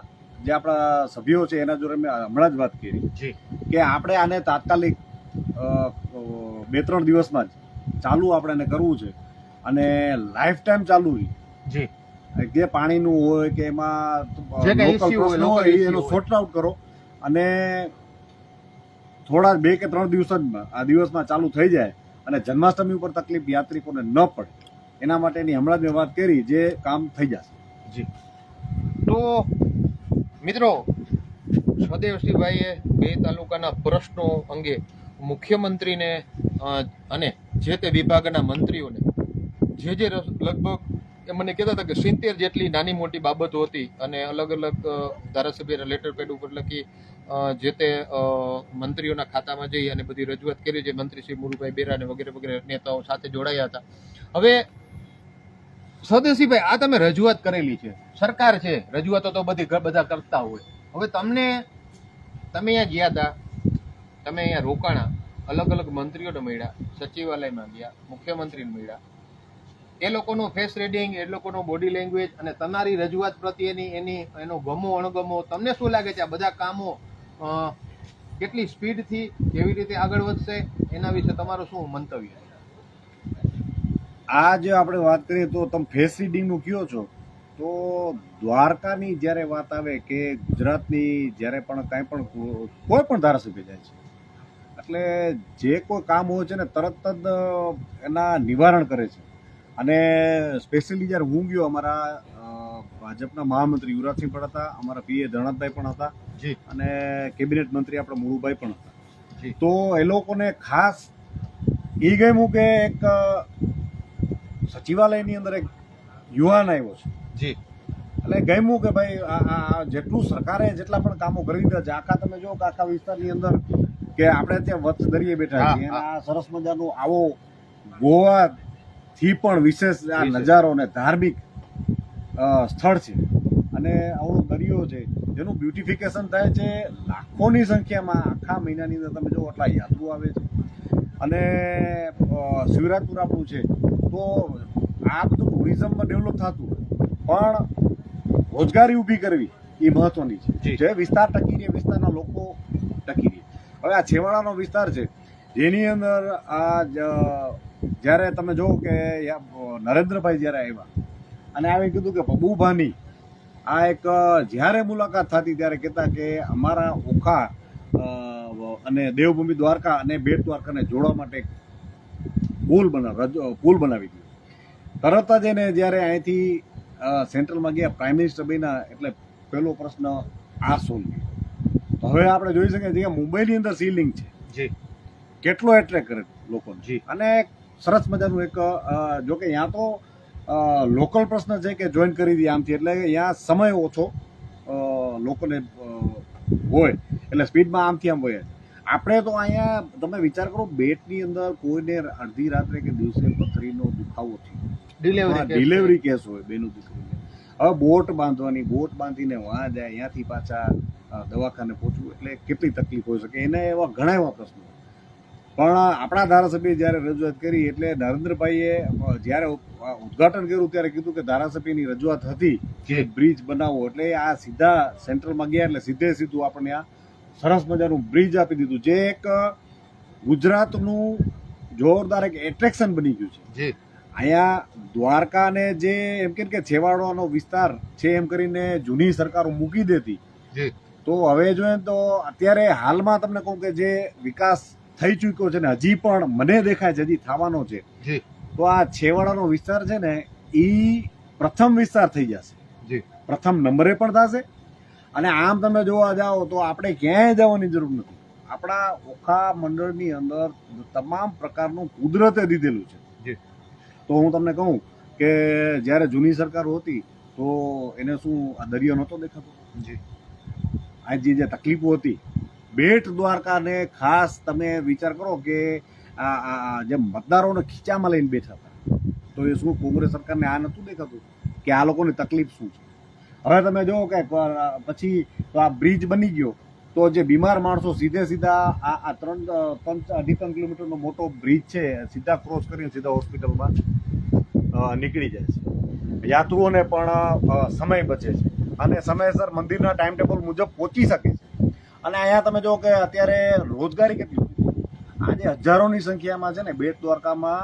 જે આપણા સભ્યો છે એના જોડે મેં હમણાં જ વાત કરી જી કે આપણે આને તાત્કાલિક 2-3 દિવસમાં જ ચાલુ આપણે એને કરવું છે અને લાઈફ ટાઈમ ચાલુ જી જે પાણીનું હોય કે એમાં જે કાંઈ local issue હોય, પ્રશ્નો local હોય issue એનો હોય. સોર્ટ આઉટ કરો અને થોડા 2 કે 3 દિવસ જ આ દિવસમાં ચાલુ થઈ જાય અને જન્માષ્ટમી ઉપર તકલીફ યાત્રિકોને ન પડે એના માટેની હમણાં જ મેં વાત કરી જે કામ થઈ જશે. જી તો મિત્રો સ્વદેવસિંહભાઈએ બે તાલુકાના પ્રશ્નો અંગે મુખ્યમંત્રીને અને જે તે વિભાગના મંત્રીઓને જે લગભગ એ મને કહેતા હતા કે 70 જેટલી નાની મોટી બાબતો હતી અને અલગ અલગ ધારાસભ્યના લેટર પેડ ઉપર લખી જે તે મંત્રીઓના ખાતામાં જઈ અને બધી રજૂઆત કરી છે. મંત્રી શ્રી મુરુભાઈ બેરા ને વગેરે વગેરે નેતાઓ સાથે જોડાયા હતા. હવે સ્વદેશીભાઈ, આ તમે રજૂઆત કરેલી છે, સરકાર છે, રજૂઆતો તો બધા કરતા હોય. હવે તમે અહીંયા ગયા હતા, તમે અહીંયા રોકાણા, અલગ અલગ મંત્રીઓને મળ્યા, સચિવાલયમાં ગયા, મુખ્યમંત્રીને મળ્યા, એ લોકોનું ફેસ રીડિંગ, એ લોકોનો બોડી લેંગ્વેજ અને તમારી રજૂઆત પ્રત્યેની એનો ગમો અણગમો, તમને શું લાગે છે આ બધા કામો કેટલી સ્પીડથી કેવી રીતે આગળ વધશે, એના વિશે તમારું શું મંતવ્ય? આ જે આપણે વાત કરીએ તો તમે ફેસ રીડિંગનું કહો છો તો દ્વારકાની જ્યારે વાત આવે કે ગુજરાતની જ્યારે પણ કાંઈ પણ કોઈ પણ ધારાસભ્ય જાય છે એટલે જે કોઈ કામ હોય છે ને તરત જ એના નિવારણ કરે છે. અને સ્પેશિયલી જ્યારે હું ગયો, અમારા ભાજપના મહામંત્રી યુવરાજસિંહ પણ હતા, અમારા પીએ ધરણાભાઈ પણ હતા જી અને કેબિનેટ મંત્રી આપણા મુરુભાઈ પણ હતા. જી તો એ લોકોને ખાસ એ ગમ્યું કે એક સચિવાલયની અંદર એક યુવાન આવ્યો છે જી એટલે ગમ્યું કે ભાઈ આ જેટલું સરકારે જેટલા પણ કામો કરી દીધા છે, આખા તમે જો કે આખા વિસ્તારની અંદર કે આપણે ત્યાં વચ્ચ દરિયે બેઠા છીએ અને આ સરસ મજાનું આવો ગોવાથી પણ વિશેષ આ નજારો અને ધાર્મિક સ્થળ છે અને આવડો દરિયો છે જેનું બ્યુટિફિકેશન થાય છે લાખોની સંખ્યામાં. આખા મહિનાની અંદર તમે જો એટલા યાત્રુ આવે છે અને શિવરાજપુર આપણું છે તો આ બધું ટુરિઝમમાં ડેવલપ થતું પણ રોજગારી ઊભી કરવી એ મહત્વની છે. જે વિસ્તાર ટકી રહે, વિસ્તારના લોકો ટકી રહે. હવે આ છેવાડાનો વિસ્તાર છે જેની અંદર આ જ્યારે તમે જો કે નરેન્દ્રભાઈ જ્યારે આવ્યા અને આવી કીધું કે પબુભાની આ એક જ્યારે મુલાકાત થતી ત્યારે કહેતા કે અમારા ઓખા અને દેવભૂમિ દ્વારકા અને બેટ દ્વારકાને જોડવા માટે પુલ બનાવી દીધો. તરત જ એને જ્યારે અહીંથી સેન્ટ્રલમાં ગયા, પ્રાઇમ મિનિસ્ટર બન્યા એટલે પહેલો પ્રશ્ન આ સોલ્વ થયો. તો હવે આપણે જોઈ શકીએ છીએ મુંબઈની અંદર સી લિંક છે જી કેટલો એટ્રેક્ટ કરે લોકોને જી અને સરસ મજાનું એક જો કે અહીંયા તો લોકલ પ્રશ્ન છે કે જોઈન કરી દઈએ આમથી એટલે અહીંયા સમય ઓછો લોકોને હોય એટલે સ્પીડમાં આમથી આમ હોય. આપણે તો અહીંયા તમે વિચાર કરો, બેટની અંદર કોઈને અડધી રાત્રે કે દિવસે પથરીનો દુખાવો થયો, ડિલિવરી કેસ હોય બેનું દીકરીને, હવે બોટ બાંધવાની, બોટ બાંધીને વહાં જાય, અહીંયાથી પાછા દવાખાને પહોંચવું એટલે કેટલી તકલીફ હોઈ શકે. એને એવા ઘણા એવા પ્રશ્નો. પણ આપણા ધારાસભ્યએ જ્યારે રજૂઆત કરી એટલે નરેન્દ્રભાઈએ જ્યારે ઉદઘાટન કર્યું ત્યારે કીધું કે ધારાસભ્યની રજૂઆત હતી કે બ્રિજ બનાવવો, એટલે આ સીધા સેન્ટ્રલમાં ગયા એટલે સીધે સીધું આપણને આ સરસ મજાનું બ્રિજ આપી દીધું જે એક ગુજરાતનું જોરદાર એક એટ્રેક્શન બની ગયું છે. અહીંયા દ્વારકાને જે એમ કે છેવાડાનો વિસ્તાર છે એમ કરીને જૂની સરકારો મૂકી દેતી, તો હવે જોઈએ તો અત્યારે હાલમાં તમને કહું કે જે વિકાસ થઈ ચૂક્યો છે ને હજી પણ મને દેખાય છે હજી થવાનો છે, તો આ છેવાડાનો વિસ્તાર છે ને એ પ્રથમ વિસ્તાર થઈ જશે, પ્રથમ નંબરે પણ થશે. અને આમ તમે જોવા જાઓ તો આપણે ક્યાંય જવાની જરૂર નથી. આપણા ઓખા મંડળની અંદર તમામ પ્રકારનું કુદરતે દીધેલું છે. તો હું તમને કહું કે જ્યારે જૂની સરકારો હતી તો એને શું આ દરિયો નહોતો દેખાતો? આ જે તકલીફો હતી બેટ દ્વારકાને ખાસ તમે વિચાર કરો કે આ જે મતદારોને ખીચામાં લઈને બેઠા હતા તો એ શું કોંગ્રેસ સરકારને આ નહોતું દેખાતું કે આ લોકોની તકલીફ શું છે? હવે તમે જુઓ કે પછી તો આ બ્રિજ બની ગયો તો જે બીમાર માણસો સીધે સીધા આ 2.5 કિલોમીટરનો મોટો બ્રિજ છે, સીધા ક્રોસ કરીને સીધા હોસ્પિટલમાં નીકળી જાય છે. યાત્રુઓને પણ સમય બચે છે અને સમયસર મંદિરના ટાઈમ ટેબલ મુજબ પહોંચી શકે છે. અને અહીંયા તમે જો કે અત્યારે રોજગારી કેટલી આજે હજારોની સંખ્યામાં છે ને બેટ દ્વારકામાં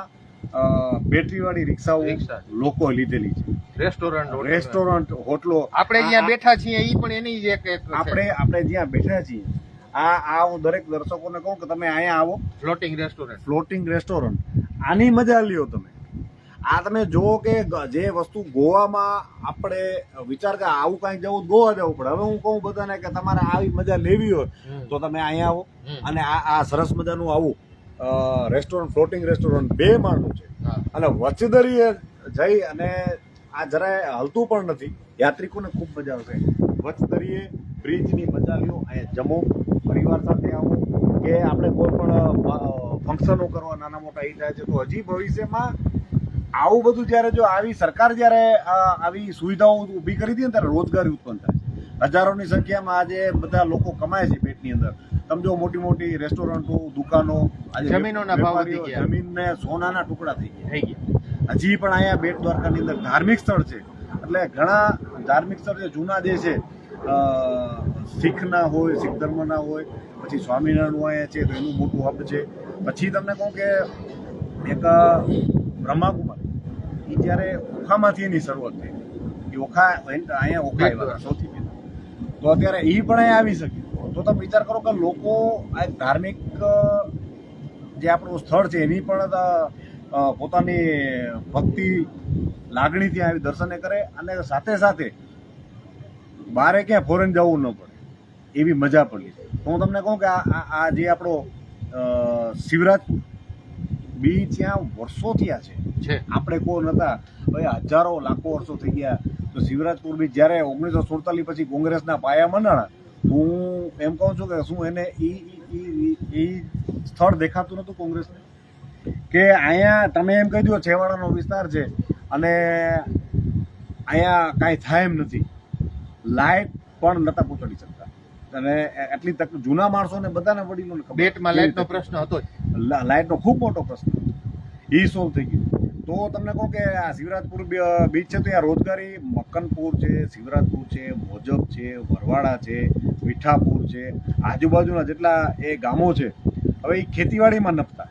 બેટરીવાળી રિક્ષાઓ લોકો લીધેલી છે. રેસ્ટોરન્ટ હોટલો આપણે જ્યાં બેઠા છીએ એ પણ એની જ એક આપણે જ્યાં બેઠા છીએ આ હું દરેક દર્શકોને કહું કે તમે અહીંયા આવો. ફ્લોટિંગ રેસ્ટોરન્ટ આની મજા લ્યો તમે. આ તમે જુઓ કે જે વસ્તુ ગોવામાં આપણે વિચાર કે આવું કાંઈક જવું ગોવા જવું પડે. હવે હું કહું બધાને કે તમારે આવી મજા લેવી હોય તો તમે અહીંયા આવો અને આ સરસ મજાનું આવું રેસ્ટોરન્ટ ફ્લોટિંગ રેસ્ટોરન્ટ 2 માળનું છે અને વચદરીએ જઈ અને આ જરાય હલતું પણ નથી. યાત્રિકોને ખૂબ મજા આવશે. વચદરીએ બ્રિજની મજા લ્યો, અહીંયા જમો, પરિવાર સાથે આવો કે આપણે કોઈ પણ ફંક્શનો કરવા નાના મોટા એ થાય છે તો હજી ભવિષ્યમાં આવું બધું જ્યારે જો આવી સરકાર જ્યારે આવી સુવિધાઓ ઊભી કરી હતી ને ત્યારે રોજગારી ઉત્પન્ન થાય છે. હજારોની સંખ્યામાં આજે બધા લોકો કમાય છે પેટની અંદર. તમે જો મોટી મોટી રેસ્ટોરન્ટો, દુકાનો, આજે જમીનોના ભાવ વધી ગયા, જમીનને સોનાના ટુકડા થઈ ગયા. હજી પણ અહીંયા બેટ દ્વારકાની અંદર ધાર્મિક સ્થળ છે એટલે ઘણા ધાર્મિક સ્થળ છે જૂના જે છે શીખના હોય, શીખ ધર્મના હોય, પછી સ્વામિનારાયણ અહીંયા છે તો એનું મોટું હબ છે. પછી તમને કહું કે એક બ્રહ્માકુમારી એ જ્યારે ઓખામાંથી એની શરૂઆત થઈ. એ ઓખા અહીંયા ઓખા આવ્યા સૌથી પહેલા તો અત્યારે એ પણ અહીંયા આવી શકે. તો તમે વિચાર કરો કે લોકો આ ધાર્મિક જે આપણું સ્થળ છે એની પણ પોતાની ભક્તિ લાગણીથી આવી દર્શને કરે અને સાથે સાથે બારે ક્યાંય ફોરેન જવું ન પડે એવી મજા પડી. તો હું તમને કહું કે આ જે આપણો શિવરાજપુર બીચ ત્યાં વર્ષો થયા છે. આપણે કોઈ નતા, ભાઈ હજારો લાખો વર્ષો થઈ ગયા. તો શિવરાજપુર બીચ જ્યારે 1947 પછી કોંગ્રેસના પાયા મંડાણા, હું એમ કહું છું કે શું એને એ સ્થળ દેખાતું નતું કોંગ્રેસને કે અહીંયા તમે એમ કહી દો છેવાડાનો વિસ્તાર છે અને અહીંયા કાંઈ થાય એમ નથી. લાઇટ પણ નતા પહોંચાડી શકતા અને એટલી તક જૂના માણસોને બધાને વડીલોને બેટમાં લાઇટનો પ્રશ્ન હતો. લાઇટનો ખૂબ મોટો પ્રશ્ન હતો, એ સોલ્વ થઈ ગયું. તો તમને કહું કે આ શિવરાજપુર બીચ છે તો ત્યાં રોજગારી મક્કનપુર છે, શિવરાજપુર છે, મોજબ છે, વરવાડા છે, મીઠાપુર છે, આજુબાજુના જેટલા એ ગામો છે હવે એ ખેતીવાડીમાં નપતા.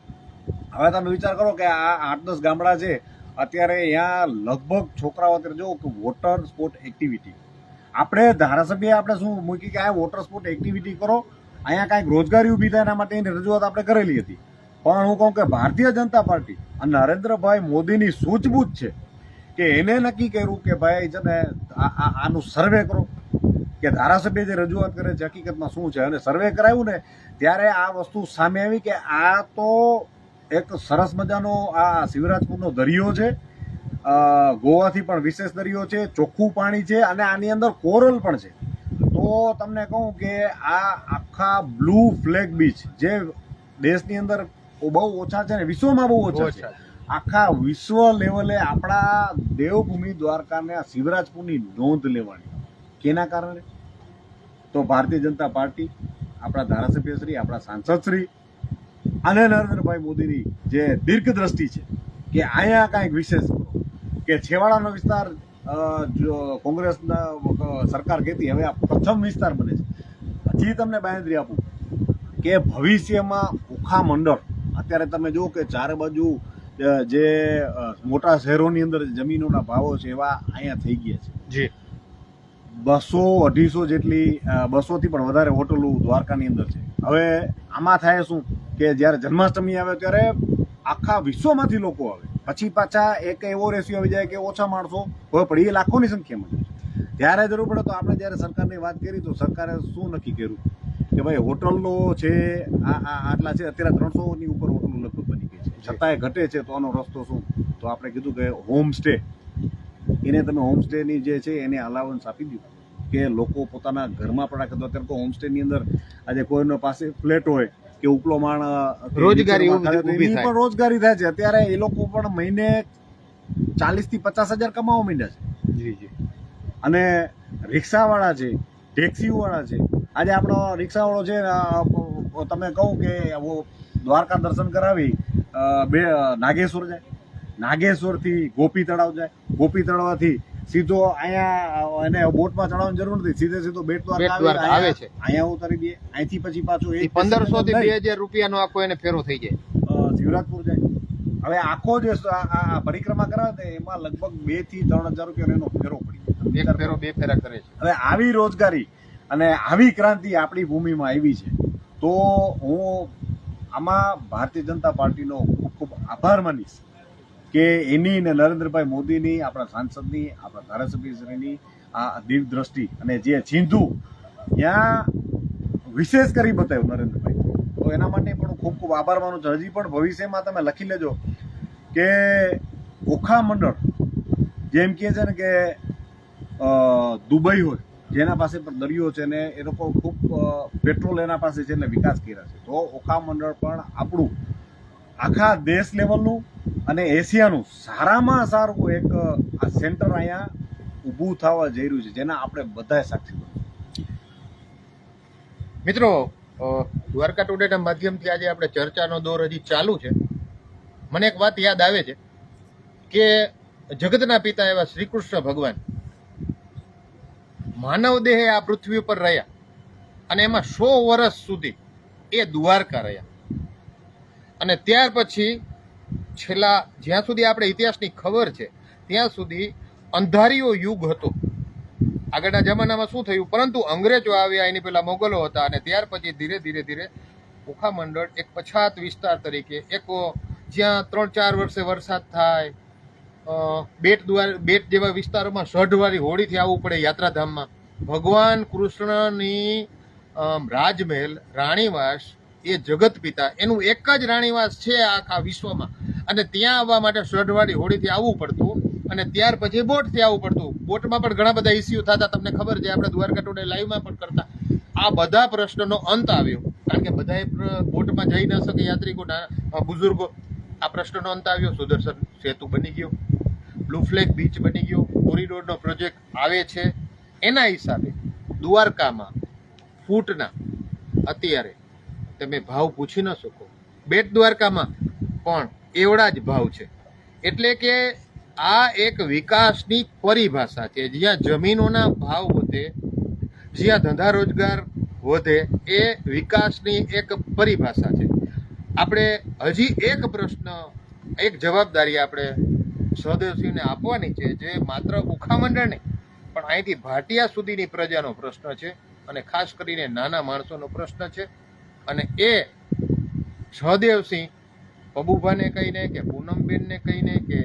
હવે તમે વિચાર કરો કે આ 8-10 ગામડા છે અત્યારે અહીંયા લગભગ છોકરાઓ અત્યારે જો કે વોટર સ્પોર્ટ એક્ટિવિટી આપણે ધારાસભ્ય આપણે શું મૂકી કે આ વોટર સ્પોર્ટ એક્ટિવિટી કરો, અહીંયા કાંઈક રોજગારી ઊભી થાય એના માટેની રજૂઆત આપણે કરેલી હતી. પણ હું કહું કે ભારતીય જનતા પાર્ટી અને નરેન્દ્રભાઈ મોદીની સૂઝબૂછ છે કે એને નક્કી કર્યું કે ભાઈ છે ને આનું સર્વે કરો કે ધારાસભ્ય જે રજૂઆત કરે છે હકીકતમાં શું છે. અને સર્વે કરાવ્યું ને ત્યારે આ વસ્તુ સામે આવી કે આ તો એક સરસ મજાનો આ શિવરાજપુરનો દરિયો છે, ગોવાથી પણ વિશેષ દરિયો છે, ચોખ્ખું પાણી છે અને આની અંદર કોરલ પણ છે. તો તમને કહું કે આ આખા બ્લુ ફ્લેગ બીચ જે દેશની અંદર બહુ ઓછા છે ને વિશ્વમાં બહુ ઓછા છે, આખા વિશ્વ લેવલે આપણા દેવભૂમિ દ્વારકાને આ શિવરાજપુરની નોંધ લેવાની. કેના કારણે? તો ભારતીય જનતા પાર્ટી, આપણા ધારાસભ્યશ્રી, આપણા સાંસદશ્રી અને નરેન્દ્રભાઈ મોદીની જે દીર્ઘ દ્રષ્ટિ છે કે અહીંયા કાંઈક વિશેષ કરો કે છેવાડાનો વિસ્તાર કોંગ્રેસના સરકાર કહેતી હવે આ પ્રથમ વિસ્તાર બને છે. હજી તમને બાંહેધરી આપું કે ભવિષ્યમાં ઓખા મંડળ અત્યારે તમે જુઓ કે ચારે બાજુ જે મોટા શહેરોની અંદર જમીનોના ભાવો છે એવા અહીંયા થઈ ગયા છે. 200-250 જેટલી 200થી પણ વધારે હોટલો દ્વારકાની અંદર છે. હવે આમાં થાય શું કે જ્યારે જન્માષ્ટમી આવે ત્યારે આખા વિશ્વમાંથી લોકો આવે, પછી પાછા એક એવો રેશિયો આવી જાય કે ઓછા માણસો હોય પણ એ લાખોની સંખ્યામાં છે. ત્યારે જરૂર પડે તો આપણે જ્યારે સરકારની વાત કરી તો સરકારે શું નક્કી કર્યું કે ભાઈ હોટલો છે આટલા છે, અત્યારે 300ની ઉપર હોટલો લગભગ બની ગઈ છે, છતાંય ઘટે છે. તો આનો રસ્તો શું? તો આપણે કીધું કે હોમ સ્ટે, એને તમે હોમ સ્ટેની જે છે એને અલાવન્સ આપી દીધું કે લોકો પોતાના ઘરમાં પણ રાખે. તો અત્યારે તો હોમ સ્ટેની અંદર આજે કોઈનો પાસે ફ્લેટ હોય કે ઉપલો માણ રોજગારી પણ રોજગારી થાય છે. અત્યારે એ લોકો પણ મહિને 40,000 થી 50,000 કમાવા માંડ્યા છે. અને રિક્ષાવાળા છે, ટેક્સીવાળા છે. આજે આપણો રિક્ષાવાળો છે તમે કહું કે દ્વારકા દર્શન કરાવી નાગેશ્વર જાય, નાગેશ્વરથી ગોપી તળાવ જાય, ગોપી તળાવથી સીધો અહીંયા એને બોટમાં ચડાવવાની જરૂર નથી, સીધો બેટ દ્વારકા આવે છે. અહીંયા ઉતારી દે, અહીંથી પછી પાછું 1500 થી 2000 રૂપિયાનો આખો એને ફેરો થઈ જાય. શિવરાજપુર જાય. હવે આખો જે આ પરિક્રમા કરાવે ને એમાં લગભગ 2 થી 3000 રૂપિયા એનો ફેરો પડી એક ફેરો 2 ફેરા કરે છે. હવે આવી રોજગારી અને આવી ક્રાંતિ આપણી ભૂમિમાં આવી છે, તો હું આમાં ભારતીય જનતા પાર્ટીનો ખૂબ ખૂબ આભાર માનીશ કે એની ને નરેન્દ્રભાઈ મોદીની, આપણા સાંસદની, આપણા ધારાસભ્યશ્રીની આ દીર્ઘદ્રષ્ટિ અને જે ચીંધું ત્યાં વિશેષ કરી બતાવ્યું નરેન્દ્રભાઈ, તો એના માટે પણ ખૂબ ખૂબ આભાર માનું છું. હજી પણ ભવિષ્યમાં તમે લખી લેજો કે ઓખા મંડળ જેમ કહે છે ને કે દુબઈ હોય જેના પાસે પણ દરિયો છે ને એ લોકો ખૂબ પેટ્રોલ એના પાસે છે એટલે વિકાસ કર્યા છે, તો ઓખા મંડળ પણ આપણું આખા દેશ લેવલનું અને એશિયાનું સારામાં સારું એક આ સેન્ટર અહીંયા ઊભું થવા જઈ રહ્યું છે, જેના આપણે બધાએ સાક્ષી બનવું. મિત્રો, દ્વારકા ટુડેના માધ્યમથી આજે આપણે ચર્ચાનો દોર હજી ચાલુ છે. મને એક વાત યાદ આવે છે કે જગતના પિતા એવા શ્રી કૃષ્ણ ભગવાન માનવ દેહે આ પૃથ્વી ઉપર રહ્યા અને એમાં 100 વર્ષ સુધી એ દ્વારકા રહ્યા, અને ત્યાર પછી છેલ્લા જ્યાં સુધી આપણે ઇતિહાસની ખબર છે ત્યાં સુધી અંધારીઓ યુગ હતો. આગળના જમાનામાં શું થયું, પરંતુ અંગ્રેજો આવ્યા, એની પહેલા મોગલો હતા, અને ત્યાર પછી ધીરે ધીરે ધીરે ઓખા મંડળ એક પછાત વિસ્તાર તરીકે, એક જ્યાં 3-4 વર્ષે વરસાદ થાય, બેટ જેવા વિસ્તારોમાં સઢવાળી હોડીથી આવવું પડે યાત્રાધામમાં, ભગવાન કૃષ્ણની રાજમહેલ રાણીવાસ એ જગત પિતા એનું એક જ રાણીવાસ છે આખા વિશ્વમાં, અને ત્યાં આવવા માટે સઢવાળી હોડીથી આવવું પડતું, અને ત્યાર પછી બોટથી આવવું પડતું. બોટમાં પણ ઘણા બધા ઇસ્યુ થતા, તમને ખબર છે, આપણે દ્વારકા ટુડે લાઈવમાં પણ કરતા. આ બધા પ્રશ્નનો અંત આવ્યો, કારણ કે બધાએ બોટમાં જઈ ન શકે યાત્રિકો, બુઝુર્ગો. આ પ્રશ્નનો અંત આવ્યો, સુદર્શન સેતુ બની ગયો, બ્લુ ફ્લેગ બીચ બની ગયો, કોરિડોરનો પ્રોજેક્ટ આવે છે. એના હિસાબે દ્વારકામાં ફૂટના અત્યારે તમે ભાવ પૂછી ન શકો, બેટ દ્વારકામાં પણ એવડા જ ભાવ છે. એટલે કે આ એક વિકાસની પરિભાષા છે, જ્યાં જમીનોના ભાવ વધે, જ્યાં ધંધા રોજગાર વધે, એ વિકાસની એક પરિભાષા છે. આપણે હજી એક પ્રશ્ન, એક જવાબદારી આપણે સહદેવસિંહને આપવાની છે, જે માત્ર ઓખા મંડળ નહીં પણ અહીંથી ભાટિયા સુધીની પ્રજાનો પ્રશ્ન છે, અને ખાસ કરીને નાના માણસોનો પ્રશ્ન છે. અને એ સહદેવસિંહ પબુભાને કહીને કે પૂનમબેનને કહીને કે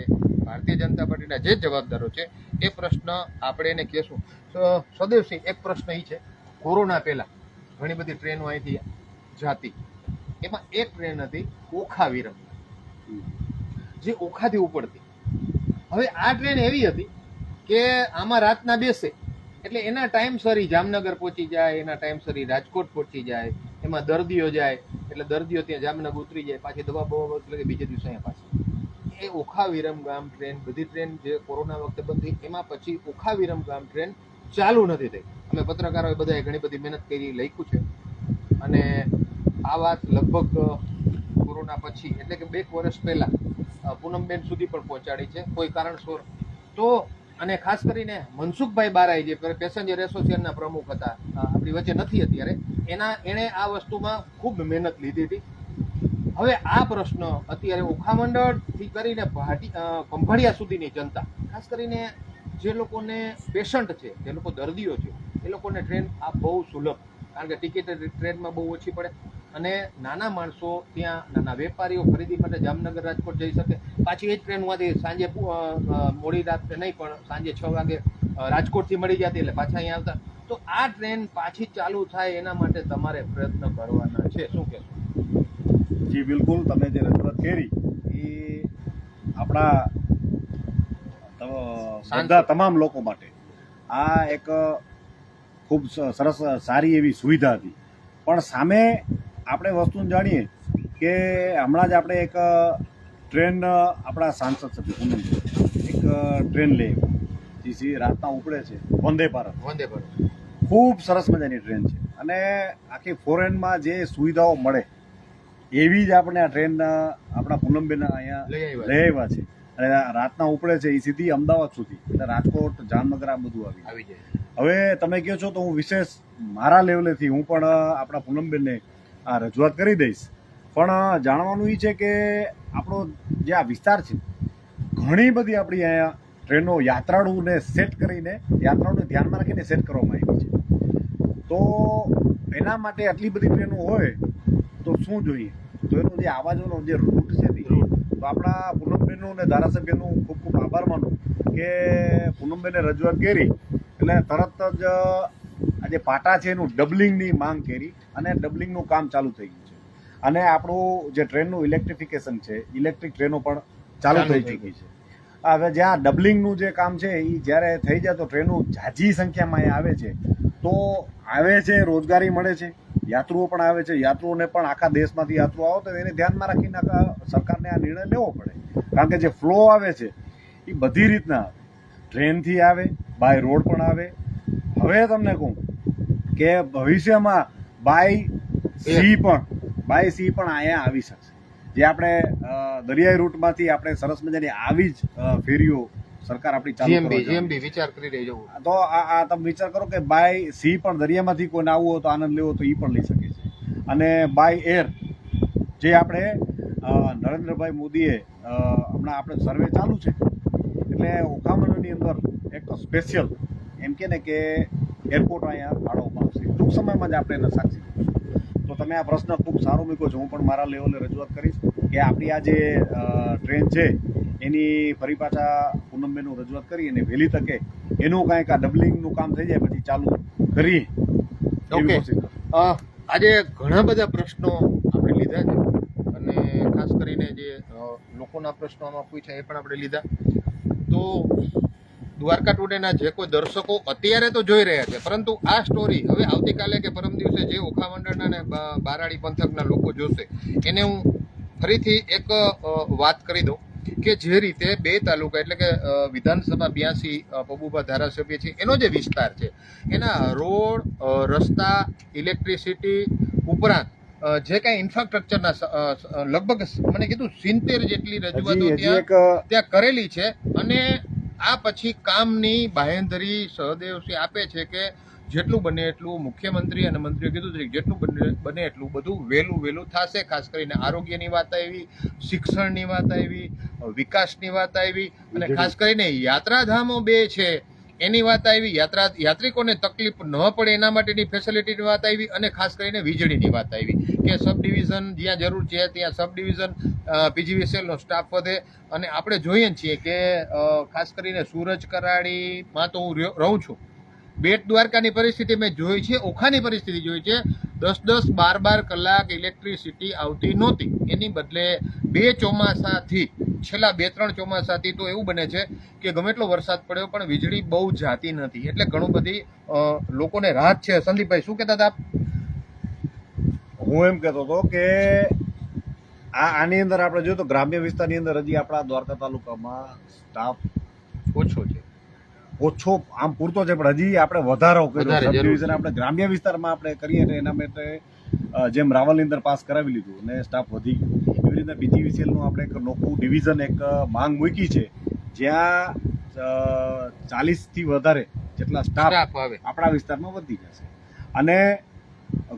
ભારતીય જનતા પાર્ટીના જે જવાબદારો છે એ પ્રશ્ન આપણે એને કહેશું. સહદેવસિંહ, એક પ્રશ્ન એ છે, કોરોના પહેલા ઘણી બધી ટ્રેનો અહીંથી જાતી, એમાં એક ટ્રેન હતી ઓખા વિરમ, જે ઓખાથી ઉપડતી. હવે આ ટ્રેન એવી હતી કે આમાં રાતના બેસે એટલે એના ટાઈમસર જામનગર પહોંચી જાય, એના ટાઈમસર રાજકોટ પહોંચી જાય, એમાં દર્દીઓ જાય એટલે દર્દીઓ ત્યાં જામનગર ઉતરી જાય, પાછી દવા બવા એટલે બીજે દિવસે અહીંયા પાછી. એ ઓખા વિરમ ગામ ટ્રેન, બધી ટ્રેન જે કોરોના વખતે બંધ થઈ, એમાં પછી ઓખા વિરમ ગામ ટ્રેન ચાલુ નથી થઈ. અમે પત્રકારોએ બધાએ ઘણી બધી મહેનત કરી, લખ્યું છે, અને આ વાત લગભગ કોરોના પછી એટલે કે 2 વર્ષ પહેલા પૂનમબેન સુધી પણ પહોંચાડી છે કોઈ કારણસર. તો અને ખાસ કરીને મનસુખભાઈ બારાઈ જે પેસેન્જર એસોસિએશનના પ્રમુખ હતા, આપણી વચ્ચે નથી અત્યારે, એણે આ વસ્તુમાં ખૂબ મહેનત લીધી હતી. હવે આ પ્રશ્ન અત્યારે ઓખા મંડળથી કરીને ખંભાળિયા સુધીની જનતા, ખાસ કરીને જે લોકોને પેશન્ટ છે, જે લોકો દર્દીઓ છે, એ લોકોને ટ્રેન આ બહુ સુલભ, કારણ કે ટિકિટ ટ્રેનમાં બહુ ઓછી પડે, અને નાના માણસો ત્યાં, નાના વેપારીઓ ખરીદી માટે જામનગર રાજકોટ જઈ શકે, પાછી એ જ ટ્રેનમાંથી સાંજે મોડી રાત્રે નહીં પણ સાંજે 6 વાગે રાજકોટથી મળી જતી એટલે પાછા અહીંયા આવતા. તો આ ટ્રેન પાછી ચાલુ થાય એના માટે તમારે પ્રયત્ન કરવાના છે, શું કહેશો? જી બિલકુલ, તમે જે રજૂઆત કરી એ આપણા બધા તમામ લોકો માટે આ એક ખૂબ સરસ સારી એવી સુવિધા હતી. પણ સામે આપણે વસ્તુ જાણીએ કે હમણાં જ આપણે એક ટ્રેન, આપણા સાંસદ સભ્ય પૂનમ એક ટ્રેન લઈ જે રાતના ઉપડે છે, વંદે ભારત. ખૂબ સરસ મજાની ટ્રેન છે, અને આખી ફોરેનમાં જે સુવિધાઓ મળે એવી જ આપણે આ ટ્રેન આપણા પૂનમબેન અહીંયા લઈ આવ્યા છે. અને રાતના ઉપડે છે એ સીધી અમદાવાદ સુધી, એટલે રાજકોટ, જામનગર આ બધું આવી જાય. હવે તમે કહો છો તો હું વિશેષ મારા લેવલેથી હું પણ આપણા પૂનમબેનને આ રજૂઆત કરી દઈશ. પણ જાણવાનું એ છે કે આપણો જે આ વિસ્તાર છે, ઘણી બધી આપણી અહીંયા ટ્રેનો યાત્રાળુને સેટ કરીને, યાત્રાળુને ધ્યાનમાં રાખીને સેટ કરવામાં આવી છે. તો એના માટે આટલી બધી ટ્રેનો હોય તો શું જોઈએ? તો એનો જે આવાજનો જે રૂટ છે ને, તો આપણા પૂનમબેનનું અને ધારાસભ્યનું ખૂબ ખૂબ આભાર માનું કે પૂનમબેને રજૂઆત કરી એટલે તરત જ આ જે પાટા છે એનું ડબલિંગની માંગ કરી અને ડબલિંગનું કામ ચાલુ થઈ ગયું છે. અને આપણું જે ટ્રેનનું ઇલેક્ટ્રિફિકેશન છે, ઇલેક્ટ્રિક ટ્રેનો પણ ચાલુ થઈ ચૂકી છે. હવે જ્યાં ડબલિંગનું જે કામ છે એ જ્યારે થઈ જાય તો ટ્રેનો ઝાઝી સંખ્યામાં અહીંયા આવે છે, તો આવે છે, રોજગારી મળે છે, યાત્રુઓ પણ આવે છે. યાત્રુઓને પણ આખા દેશમાંથી યાત્રુઓ આવો તો એને ધ્યાનમાં રાખીને સરકારને આ નિર્ણય લેવો પડે. કારણ કે જે ફ્લો આવે છે એ બધી રીતના ટ્રેનથી આવે, બાય રોડ પણ આવે. હવે તમને કહું કે ભવિષ્યમાં બાય સી પણ અહીંયા આવી શકશે. જે આપણે દરિયાઈ રૂટમાંથી આપણે સરસ મજાની આવી જ ફેરીઓ સરકાર આપણી ચાલુ જીએમબી વિચાર કરી રહી જવું. તો આ તમે વિચાર કરો કે બાય સી પણ દરિયામાંથી કોઈને આવવું હોય તો આનંદ લેવો તો એ પણ લઈ શકે છે. અને બાય એર જે આપણે નરેન્દ્રભાઈ મોદીએ હમણાં આપણે સર્વે ચાલુ છે, એટલે ઓખામણની અંદર એક સ્પેશિયલ એમ કે ને કે એરપોર્ટ અહીંયા ફાળવવામાં આવશે. ટૂંક સમયમાં જ આપણે એને સાક્ષી દઈશું. તો તમે આ પ્રશ્ન ખૂબ સારો મૂક્યો છે. હું પણ મારા લેવલે રજૂઆત કરીશ કે આપણી આ જે ટ્રેન છે એની ફરી પાછા પૂનમબેનનું રજૂઆત કરી અને વહેલી તકે એનું કાંઈક આ ડબલિંગનું કામ થઈ જાય પછી ચાલુ કરીએ. આજે ઘણા બધા પ્રશ્નો આપણે લીધા છે અને ખાસ કરીને જે લોકોના પ્રશ્નો આમાં પૂછ્યા એ પણ આપણે લીધા. તો દ્વારકા ટુડેના જે કોઈ દર્શકો અત્યારે તો જોઈ રહ્યા છે, પરંતુ આ સ્ટોરી હવે આવતીકાલે કે પરમ દિવસે જે ઓખા મંડળના ને બારાડી પંથકના લોકો જોશે એને હું ફરીથી એક વાત કરી દઉં કે જે રીતે બે તાલુકા એટલે કે વિધાનસભા 82 પબુભા ધારાસભ્ય છે એનો જે વિસ્તાર છે એના રોડ, રસ્તા, ઇલેક્ટ્રિસિટી ઉપરાંત જે કાંઈ ઇન્ફ્રાસ્ટ્રક્ચરના લગભગ મને કીધું 70 જેટલી રજૂઆતો ત્યાં કરેલી છે. અને આ પછી કામની બાહેંધરી સહદેવસિંહ આપે છે કે જેટલું બને એટલું મુખ્યમંત્રી અને મંત્રીએ કીધું છે જેટલું બને એટલું બધું વહેલું થશે. ખાસ કરીને આરોગ્યની વાત આવી, શિક્ષણની વાત આવી, વિકાસની વાત આવી અને ખાસ કરીને યાત્રાધામો 2 છે એની વાત આવી, યાત્રિકોને તકલીફ ન પડે એના માટેની ફેસિલિટીની વાત આવી અને ખાસ કરીને વીજળીની વાત આવી કે સબ ડિવિઝન જ્યાં જરૂર છે ત્યાં સબ ડિવિઝન પીજીવીસીએલનો સ્ટાફ વધે. અને આપણે જોઈએ છીએ કે ખાસ કરીને સુરજ કરાડીમાં તો હું રહું છું, બેટ દ્વારકાની પરિસ્થિતિ મેં જોઈ છે, ઓખાની પરિસ્થિતિ જોઈ છે. 10-10, 12-12 કલાક ઇલેક્ટ્રિસિટી આવતી નહોતી. એની બદલે 2 ચોમાસાથી, છેલ્લા 2-3 ચોમાસાથી તો એવું બને છે કે ગમે એટલો વરસાદ પડ્યો પણ વીજળી બહુ જાતી નથી. એટલે ઘણું બધી લોકોને રાહત છે. સંદીપભાઈ શું કહેતા હતા? હું એમ કહેતો હતો કે આની અંદર આપણે જોઈએ તો ગ્રામ્ય વિસ્તારની અંદર હજી આપણા દ્વારકા તાલુકામાં સ્ટાફ ઓછો આમ પૂરતો છે, પણ હજી આપણે વધારો કર્યો. સબ ડિવિઝન આપણે ગ્રામ્ય વિસ્તારમાં આપણે કરીએ તો એના માટે જેમ રાવલની અંદર પાસ કરાવી લીધું અને સ્ટાફ વધી ગયો, એવી રીતે પીજીવીસીએલનું આપણે એક નોખું ડિવિઝન એક માંગ મૂકી છે જ્યાં 40થી વધારે જેટલા સ્ટાફ આપણા વિસ્તારમાં વધી જશે. અને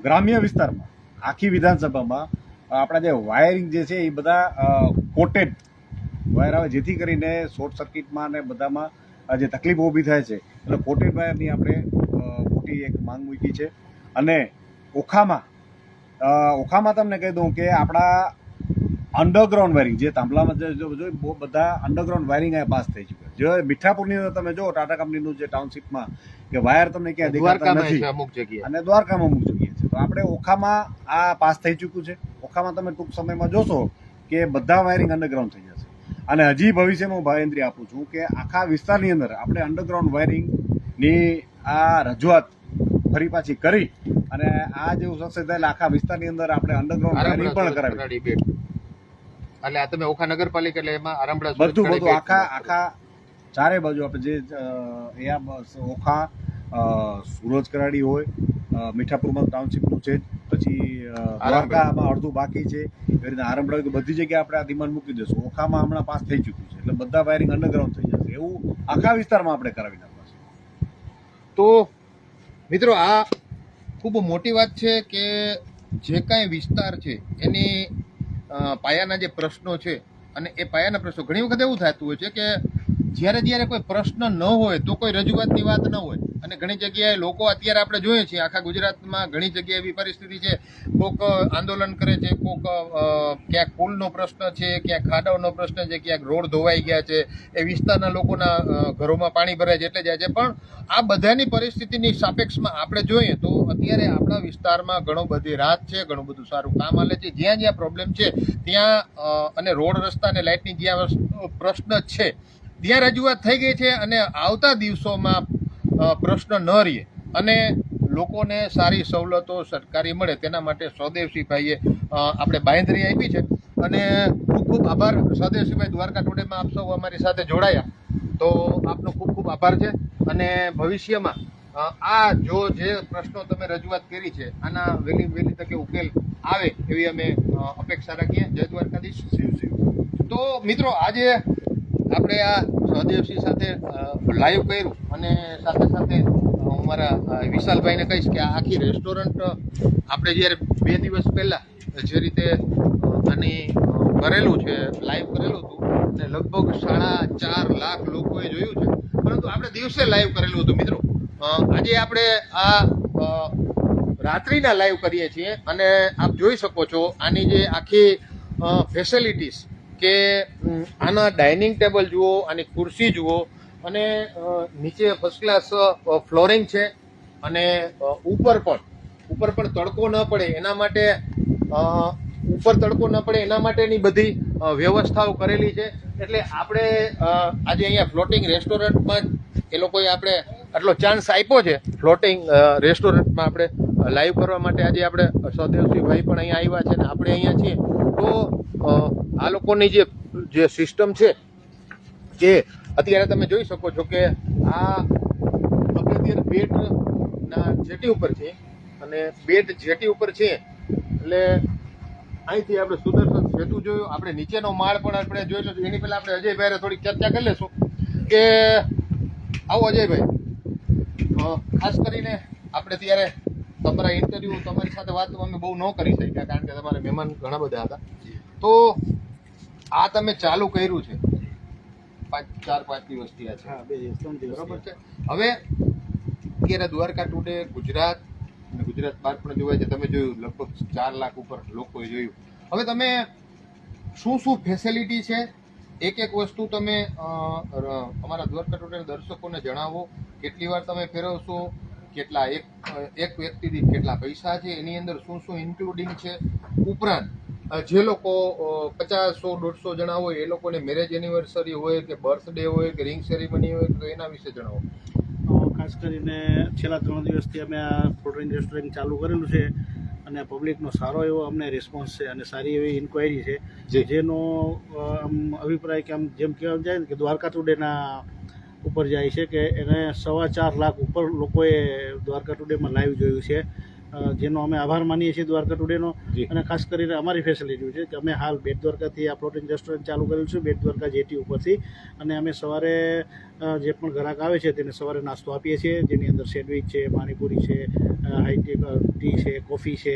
ગ્રામ્ય વિસ્તારમાં આખી વિધાનસભામાં આપણા જે વાયરિંગ જે છે એ બધા કોટેડ વાયર આવે, જેથી કરીને શોર્ટ સર્કિટમાં ને બધામાં જે તકલીફો ઊભી થાય છે એટલે કોટેડ વાયરની આપણે મોટી એક માંગ મૂકી છે. અને ઓખામાં તમને કહી દઉં કે આપણા અંડરગ્રાઉન્ડ વાયરિંગ જે તાંબલામાં જો બહુ બધા અંડરગ્રાઉન્ડ વાયરિંગ અહીંયા પાસ થઈ ચૂક્યા. જો મીઠાપુરની અંદર તમે જો ટાટા કંપનીનું જે ટાઉનશીપમાં કે વાયર તમને ક્યાં દેખાતા નથી અને દ્વારકામાં અમુક જગ્યાએ છે. તો આપણે ઓખામાં આ પાસ થઈ ચૂક્યું છે. ઓખામાં તમે ટૂંક સમયમાં જોશો કે બધા વાયરિંગ અંડરગ્રાઉન્ડ થઈ જશે. અને હજી ભવિષ્યમાં હું બાહેંધરી આપું છું કે આખા વિસ્તારની અંદર આપણે અંડરગ્રાઉન્ડ વાયરિંગની આ રજૂઆત ફરી પાછી કરી અને આ જેવું થશે એટલે આખા વિસ્તારની અંદર આપણે અંડરગ્રાઉન્ડ વાયરિંગ પણ કરાવી. એટલે આ તમે ઓખા નગરપાલિકા એટલે એમાં આરંભડા બધું આખા ચારે બાજુ આપણે જે ઓખા, સુરજ કરાડી હોય, મીઠાપુરમાં ટાઉનશીપનું છે, પછી દ્વારકામાં અડધું બાકી છે, એ રીતે આરંભ બધી જગ્યાએ આપણે આ ડિમાન્ડ મૂકી દઈશું. ઓખામાં હમણાં પાસ થઈ ચૂક્યું છે, એટલે બધા વાયરિંગ અંડરગ્રાઉન્ડ થઈ જશે. એવું આખા વિસ્તારમાં આપણે કરાવી નાખવા છે. તો મિત્રો આ ખૂબ મોટી વાત છે કે જે કાંઈ વિસ્તાર છે એની પાયાના જે પ્રશ્નો છે, અને એ પાયાના પ્રશ્નો ઘણી વખત એવું થતું હોય છે કે જ્યારે કોઈ પ્રશ્ન ન હોય તો કોઈ રજૂઆતની વાત ન હોય. અને ઘણી જગ્યાએ લોકો અત્યારે આપણે જોઈએ છીએ આખા ગુજરાતમાં ઘણી જગ્યાએ એવી પરિસ્થિતિ છે, કોક આંદોલન કરે છે, કોક ક્યાંક પુલનો પ્રશ્ન છે, ક્યાંક ખાડાઓનો પ્રશ્ન છે, ક્યાંક રોડ ધોવાઈ ગયા છે, એ વિસ્તારના લોકોના ઘરોમાં પાણી ભરાય છે એટલે જાય છે. પણ આ બધાની પરિસ્થિતિની સાપેક્ષમાં આપણે જોઈએ તો અત્યારે આપણા વિસ્તારમાં ઘણો બધી રાહત છે, ઘણું બધું સારું કામ હાલે છે. જ્યાં પ્રોબ્લેમ છે ત્યાં અને રોડ રસ્તા અને લાઇટની જ્યાં પ્રશ્ન છે ત્યાં રજૂઆત થઈ ગઈ છે, અને આવતા દિવસોમાં પ્રશ્ન ન રહે અને લોકોને સારી સવલતો સરકારી મળે તેના માટે સહદેવસિંહભાઈએ આપણે બાંયધરી આપી છે. અને ખૂબ ખૂબ આભાર સહદેવસિંહભાઈ, દ્વારકા ટુડેમાં આપ સૌ અમારી સાથે જોડાયા, તો આપનો ખૂબ ખૂબ આભાર છે. અને ભવિષ્યમાં આ જે પ્રશ્નો તમે રજૂઆત કરી છે આના વહેલી તકે ઉકેલ આવે એવી અમે અપેક્ષા રાખીએ. જય દ્વારકાધીશ. તો મિત્રો આજે આપણે આ સહદેવસિંહ સાથે લાઈવ કર્યું, અને સાથે સાથે હું મારા વિશાલભાઈને કહીશ કે આ આખી રેસ્ટોરન્ટ આપણે જ્યારે 2 દિવસ પહેલાં જે રીતે આની કરેલું છે, લાઈવ કરેલું હતું, અને લગભગ 4.5 લાખ લોકોએ જોયું છે, પરંતુ આપણે દિવસે લાઈવ કરેલું હતું મિત્રો. આજે આપણે આ રાત્રિના લાઈવ કરીએ છીએ, અને આપ જોઈ શકો છો આની જે આખી ફેસિલિટીઝ કે આના ડાઇનિંગ ટેબલ જુઓ, આની ખુરશી જુઓ, અને નીચે ફર્સ્ટ ક્લાસ ફ્લોરિંગ છે, અને ઉપર પણ તડકો ન પડે એના માટે એની બધી વ્યવસ્થાઓ કરેલી છે. એટલે આપણે આજે અહીંયા ફ્લોટિંગ રેસ્ટોરન્ટમાં એ લોકોએ આપણે આટલો ચાન્સ આપ્યો છે, ફ્લોટિંગ રેસ્ટોરન્ટમાં આપણે લાઈવ કરવા માટે. આજે આપણે સહદેવસિંહભાઈ પણ અહીંયા આવ્યા છે, અને આપણે અહીંયા છીએ. તો આ લોકોની જે સિસ્ટમ છે કે અત્યારે તમે જોઈ શકો છો કે આ અત્યારે બેટના જેટી ઉપર છે, અને બેટ જેટી ઉપર છે એટલે અહીંથી આપણે સુદર્શન સેતુ જોયું. આપણે નીચેનો માળ પણ આપણે જોઈ લઈશું. એની પહેલાં આપણે અજયભાઈ થોડીક ચર્ચા કરી લઈશું કે આવો અજયભાઈ, ખાસ કરીને આપણે ત્યારે તમારા ઇન્ટરવ્યૂ, તમારી સાથે વાત અમે બહુ ન કરી શક્યા કારણ કે તમારા મહેમાન ઘણા બધા હતા. તો આ તમે ચાલુ કર્યું છે 4-5 દિવસ થયા છે, 2 દિવસ 3 દિવસ બરોબર છે. હવે અત્યારે દ્વારકા ટુડે ગુજરાત અને ગુજરાત બહાર પણ જોવાય છે. તમે જોયું લગભગ 4 લાખ ઉપર લોકોએ જોયું. હવે તમે શું ફેસિલિટી છે, એક વસ્તુ તમે અમારા દ્વારકા ટુડે દર્શકોને જણાવો. કેટલી વાર તમે ફેરવશો, કેટલા એક વ્યક્તિ દીઠ કેટલા પૈસા છે, એની અંદર શું ઇન્ક્લુડિંગ છે, ઉપરાંત જે લોકો 50-100-150 જણા હોય એ લોકોને મેરેજ એનિવર્સરી હોય કે બર્થડે હોય કે રિંગ સેરેમની હોય તો એના વિશે જણાવો. ખાસ કરીને છેલ્લા 3 દિવસથી અમે આ ફ્લોટિંગ રેસ્ટોરન્ટ ચાલુ કરેલું છે, અને પબ્લિકનો સારો એવો અમને રિસ્પોન્સ છે, અને સારી એવી ઇન્ક્વાયરી છે, જેનો આમ અભિપ્રાય કે આમ જેમ કહેવા જાય ને કે દ્વારકા ટુડેના ઉપર જાય છે કે એને 4.25 લાખ ઉપર લોકોએ દ્વારકા ટુડેમાં લાઈવ જોયું છે, જેનો અમે આભાર માનીએ છીએ દ્વારકા ટુડેનો. અને ખાસ કરીને અમારી ફેસિલિટી છે કે અમે હાલ બેટ દ્વારકાથી આ ફ્લોટિંગ રેસ્ટોરન્ટ ચાલુ કરેલું છે, બેટ દ્વારકા જેટી ઉપરથી. અને અમે સવારે જે પણ ગ્રાહક આવે છે તેને સવારે નાસ્તો આપીએ છીએ, જેની અંદર સેન્ડવિચ છે, પાણીપુરી છે, ટી છે, કોફી છે,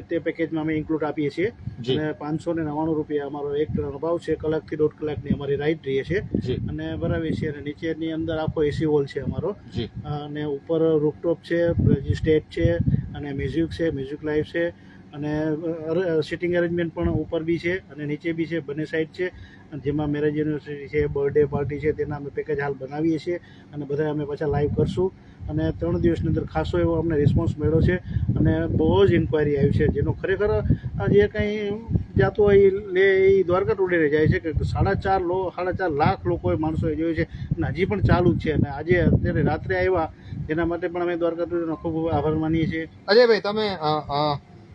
તે પેકેજમાં અમે ઇન્ક્લુડ આપીએ છીએ. અને 599 રૂપિયા અમારો એક જણાનો ભાવ છે. કલાકથી 1.5 કલાકની અમારી રાઈડ રહીએ છીએ અને બરાબર છે. અને નીચેની અંદર આખો એસી હોલ છે અમારો, અને ઉપર રૂફટોપ છે, સ્ટેજ છે, અને મ્યુઝિક લાઈવ છે, અને સિટિંગ અરેન્જમેન્ટ પણ ઉપર બી છે અને નીચે બી છે, બંને સાઈડ છે. જેમાં મેરેજ એનિવર્સરી છે, બર્થડે પાર્ટી છે, તેના અમે પેકેજ હાલ બનાવીએ છીએ, અને બધા અમે પાછા લાઈવ કરશું. અને 3 દિવસની અંદર ખાસો એવો અમને રિસ્પોન્સ મળ્યો છે, અને બહુ જ ઇન્ક્વાયરી આવી છે, જેનો ખરેખર જે કંઈ જાતું હોય લે એ દ્વારકા ટુડે જાય છે કે 4.5 લાખ લોકોએ માણસોએ જોયું છે, અને હજી પણ ચાલુ જ છે. અને આજે અત્યારે રાત્રે આવ્યા તેના માટે પણ અમે દ્વારકા ટુડેનો ખૂબ આભાર માનીએ છીએ. અજયભાઈ, તમે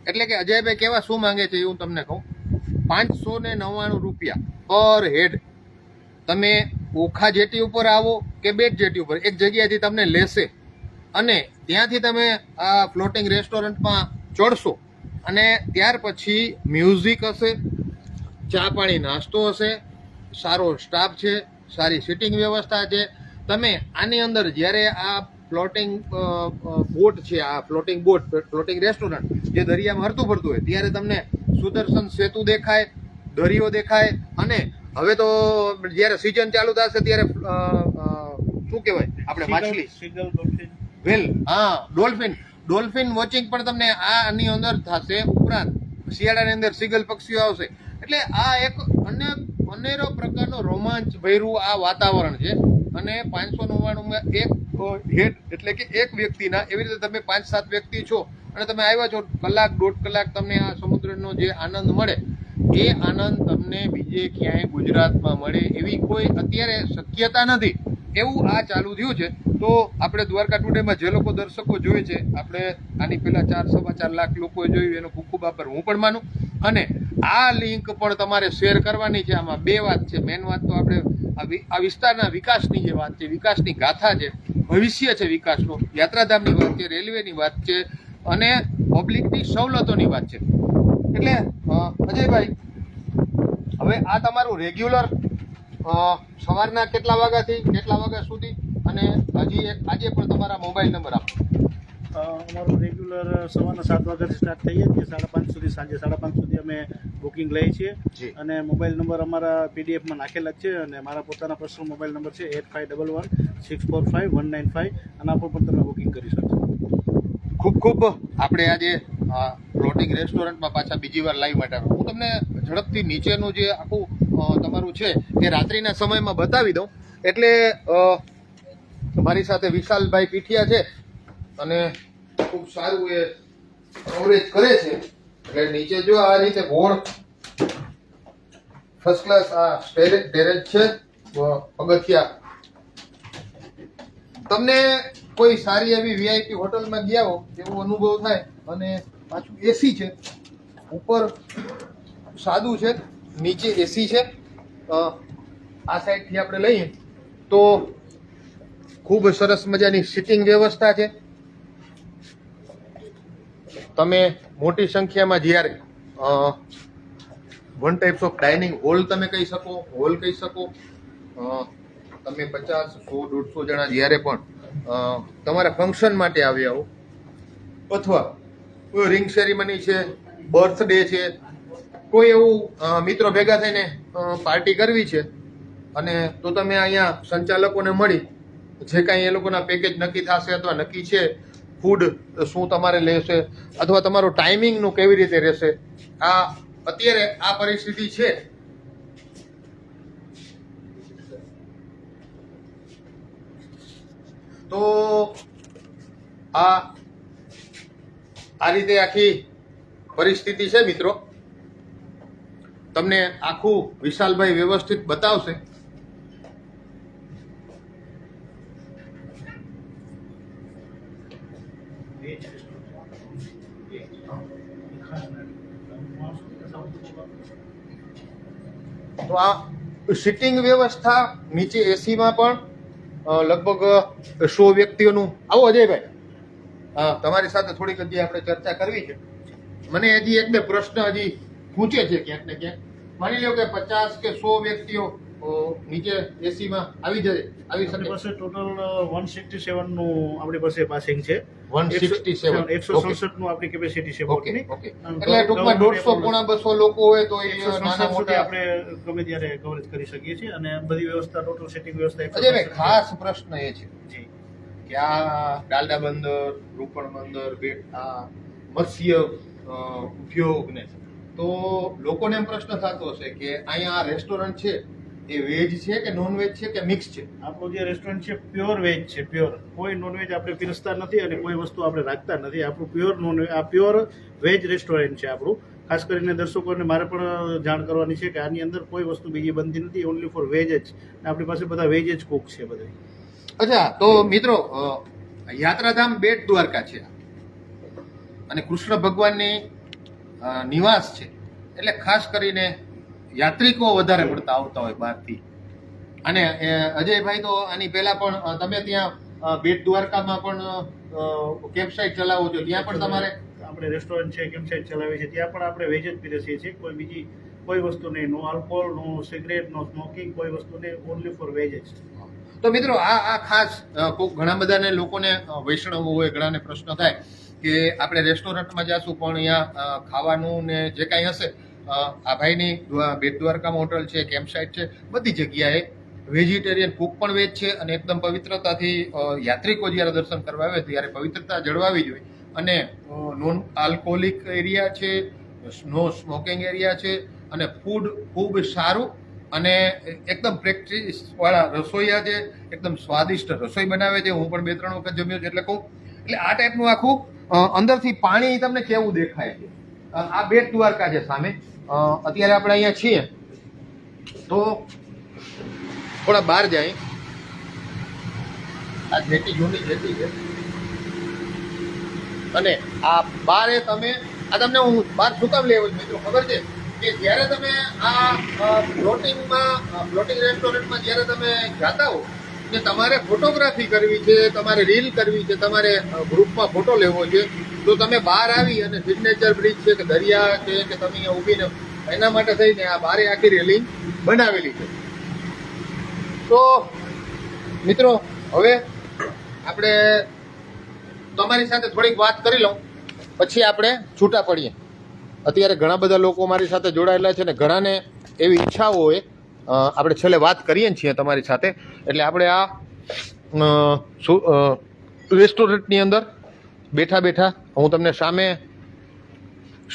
એટલે કે અજયભાઈ કેવા શું માંગે છે એ હું તમને કહું. 599 રૂપિયા પર હેડ તમે ઓખા જેટી ઉપર આવો કે બેટ જેટી ઉપર એક જગ્યાએથી તમને લેશે, અને ત્યાંથી તમે આ ફ્લોટિંગ રેસ્ટોરન્ટમાં ચડશો અને ત્યાર પછી મ્યુઝિક હશે, ચા પાણી નાસ્તો હશે, સારો સ્ટાફ છે, સારી સિટિંગ વ્યવસ્થા છે. તમે આની અંદર જ્યારે આ ફ્લોટિંગ બોટ છે, આ ફ્લોટિંગ બોટ, ફ્લોટિંગ રેસ્ટોરન્ટ જે દરિયામાં હરતું ફરતું હોય ત્યારે તમને સુદર્શન સેતુ દેખાય, દરિયો દેખાય. અને હવે તો જ્યારે સિઝન ચાલુ થશે ત્યારે શું કહેવાય આપણે માછલી, સિગલ ડોલ્ફિન વેલ, હા, ડોલ્ફિન વોચિંગ પણ તમને આની અંદર થશે. ઉપરાંત શિયાળાની અંદર સિગલ પક્ષીઓ આવશે. એટલે આ એક અનેરો પ્રકારનો રોમાંચ ભર્યું આ વાતાવરણ છે. અને 599માં એક હેડ એટલે કે એક વ્યક્તિના, એવી રીતે તમે 5-7 વ્યક્તિ છો અને તમે આવ્યા છો, કલાક 1.5 કલાક તમને આ સમુદ્રનો જે આનંદ મળે એ આનંદ તમને બીજે ક્યાંય ગુજરાતમાં મળે એવી કોઈ અત્યારે શક્યતા નથી. એવું આ ચાલુ થયું છે. તો આપણે દ્વારકા ટુડેમાં જે લોકો દર્શકો જોઈએ છે, આપણે આની પહેલા 4-4.25 લાખ લોકોએ જોયું, એનો ખૂબ ખૂબ આભાર હું પણ માનું. અને આ લિંક પણ તમારે શેર કરવાની છે. આમાં 2 વાત છે. મેન વાત તો આપણે આ વિસ્તારના વિકાસની જે વાત છે, વિકાસની ગાથા છે, ભવિષ્ય છે વિકાસનું, યાત્રાધામની વાત છે, રેલવેની વાત છે અને પબ્લિકની સવલતોની વાત છે. એટલે અજયભાઈ, હવે આ તમારું રેગ્યુલર સવારના કેટલા વાગ્યાથી કેટલા વાગ્યા સુધી, અને હજી એક આજે પણ તમારા મોબાઈલ નંબર આપો. અમારું રેગ્યુલર સવારના 7 વાગ્યાથી સ્ટાર્ટ થઈએ છીએ, 5:30 સુધી, સાંજે 5:30 સુધી અમે બુકિંગ લઈએ છીએ. જી. અને મોબાઈલ નંબર અમારા પીડીએફમાં નાખેલા જ છે. અને મારા પોતાના પર્સનલ મોબાઈલ નંબર છે 8511645195. આના પર પણ તમે બુકિંગ કરી શકશો. ખૂબ ખૂબ આપણે આજે ફ્લોટિંગ રેસ્ટોરન્ટમાં પાછા બીજી વાર લાઈવ માટે આવ્યો. હું તમને ઝડપથી નીચેનું જે આખું તમારું છે એ રાત્રિના સમયમાં બતાવી દઉં. એટલે મારી સાથે વિશાલભાઈ પીઠિયા છે અને ખૂબ સારું એ કવરેજ કરે છે. એટલે નીચે જો આ રીતે ગોળ ફર્સ્ટ ક્લાસ આ ટેરેસ છે, પગથિયા. તમને કોઈ સારી એવી વીઆઈપી હોટલમાં ગયા હો એવો અનુભવ થાય. અને પાછું એસી છે, ઉપર સાદું છે, નીચે એસી છે. આ સાઈડથી આપણે લઈએ તો ખૂબ સરસ મજાની સિટિંગ વ્યવસ્થા છે. તમે મોટી સંખ્યામાં જ્યારે one types of dining hall તમે કહી શકો, હોલ કહી શકો. તમે 50, 100, 150 જણા જ્યારે પણ તમારા ફંક્શન માટે આવ્યા હો, અથવા કોઈ રિંગ સેરેમની છે, બર્થડે છે, કોઈ એવું મિત્રો ભેગા થઈને પાર્ટી કરવી છે, અને તો તમે અહીંયા સંચાલકોને મળી જે કાંઈ એ લોકોના પેકેજ નક્કી થશે અથવા નક્કી છે, ફૂડ શું તમારે લેશે અથવા તમારો ટાઈમિંગનું કેવી રીતે રહેશે, આ અત્યારે આ પરિસ્થિતિ છે. તો આ રીતે આખી પરિસ્થિતિ છે મિત્રો. તમને આખું વિશાલભાઈ વ્યવસ્થિત બતાવશે. તો આ સિટિંગ વ્યવસ્થા, નીચે એસીમાં પણ લગભગ 100 વ્યક્તિઓનું. આવો અજયભાઈ, તમારી સાથે થોડીક હજી આપણે ચર્ચા કરવી છે. મને હજી 1-2 પ્રશ્ન હજી પૂછે છે ક્યાંક ને ક્યાંક. માની લો કે 50 કે 100 વ્યક્તિઓ નીચે એસીમાં આવી શકે. આપણી પાસે ટોટલ 167 નું આપણી પાસે પાસિંગ છે. 167, 167 નું આપણી કેપેસિટી છે બોટની. ઓકે. એટલે ટૂંકમાં 150, પોણા 200 લોકો હોય તો એ 167 નાના મોટા આપણે ગમે ત્યારે કવરેજ કરી શકીએ છીએ. અને બધી વ્યવસ્થા, ટોટલ સેટિંગ વ્યવસ્થા અજયભાઈ, ખાસ પ્રશ્ન એ છે જી કે આ ડાલડા બંદર, રૂપણ બંદર, આ મત્સ્ય ઉદ્યોગ ને, તો લોકોને એમ પ્રશ્ન થતો હશે કે અહીંયા આ રેસ્ટોરન્ટ છે એ વેજ છે કે નોન વેજ છે કે મિક્સ છે? આપણું જે રેસ્ટોરન્ટ છે પ્યોર વેજ છે, પ્યોર. કોઈ નોનવેજ આપણે પીરસતા નથી અને કોઈ વસ્તુ આપણે રાખતા નથી. આપણું પ્યોર પ્યોર વેજ રેસ્ટોરન્ટ છે આપણું. ખાસ કરીને દર્શકોને મારે પણ જાણ કરવાની છે કે આની અંદર કોઈ વસ્તુ બીજી બનતી નથી, ઓનલી ફોર વેજ જ. આપણી પાસે બધા વેજ જ કુક છે બધા. અચ્છા, તો મિત્રો યાત્રાધામ બેટ દ્વારકા છે અને કૃષ્ણ ભગવાનની નિવાસ છે. એટલે ખાસ કરીને યાત્રિકો વધારે પડતા આવતા હોય બહારથી. અને અજયભાઈ તો આની પહેલા પણ તમે ત્યાં બેટ દ્વારકામાં પણ કેમ્પ સાઇટ ચલાવો છો, ત્યાં પણ તમારે આપણે રેસ્ટોરન્ટ છે કેમ્પસાઇટ ચલાવીએ છીએ ત્યાં પણ આપણે વેજ જ પીરસીએ છીએ. કોઈ વસ્તુ નહીં, નો આલ્કોહોલ, નો સિગરેટ, નો સ્મોકિંગ, કોઈ વસ્તુ નહીં, ઓનલી ફોર વેજ જ. તો મિત્રો આ ખાસ ઘણા બધાને લોકોને વૈષ્ણવ હોય ઘણાને પ્રશ્ન થાય કે આપણે રેસ્ટોરન્ટમાં જઈશું પણ અહીંયા ખાવાનું ને જે કાંઈ હશે આ ભાઈની બેટ દ્વારકામાં હોટલ છે, કેમ્પસાઇટ છે, બધી જગ્યાએ વેજીટેરિયન કુક પણ વેજ છે અને એકદમ પવિત્રતાથી યાત્રિકો જ્યારે દર્શન કરવા આવે ત્યારે પવિત્રતા જળવાવી જોઈએ અને નોન આલ્કોહોલિક એરિયા છે, નો સ્મોકિંગ એરિયા છે અને ફૂડ ખૂબ સારું અને એકદમ પ્રેક્ટિસ વાળા રસોઈયા છે, એકદમ સ્વાદિષ્ટ રસોઈ બનાવે છે. હું પણ 2-3 વખત જમ્યો છું એટલે કહું. એટલે આ ટાઈપનું આખું અંદરથી પાણી તમને કેવું દેખાય છે. આ બેટ દ્વારકા છે સામે. અત્યારે આપણે અહીંયા છીએ તો થોડા બહાર જાય. આ જેટી જૂની જેટી છે અને આ બારે તમને હું બહાર શું કામ લેવું છું મિત્રો ખબર છે કે જ્યારે તમે આ ફ્લોટિંગ રેસ્ટોરન્ટમાં જ્યારે તમે જાતા હો કે તમારે ફોટોગ્રાફી કરવી છે, તમારે રીલ કરવી છે, તમારે ગ્રુપમાં ફોટો લેવો છે તો તમે બહાર આવી અને સિગ્નેચર બ્રિજ છે કે દરિયા છે કે તમે અહીંયા ઊભીને એના માટે થઈને આ બારે આખી રેલિંગ બનાવેલી છે. તો મિત્રો હવે આપણે તમારી સાથે થોડીક વાત કરી લઉં પછી આપણે છૂટા પડીએ. અત્યારે ઘણા બધા લોકો મારી સાથે જોડાયેલા છે ને ઘણાને એવી ઈચ્છાઓ હોય આપણે છેલ્લે વાત કરીએ છીએ તમારી સાથે. એટલે આપણે આ રેસ્ટોરન્ટની અંદર બેઠા બેઠા હું તમને સામે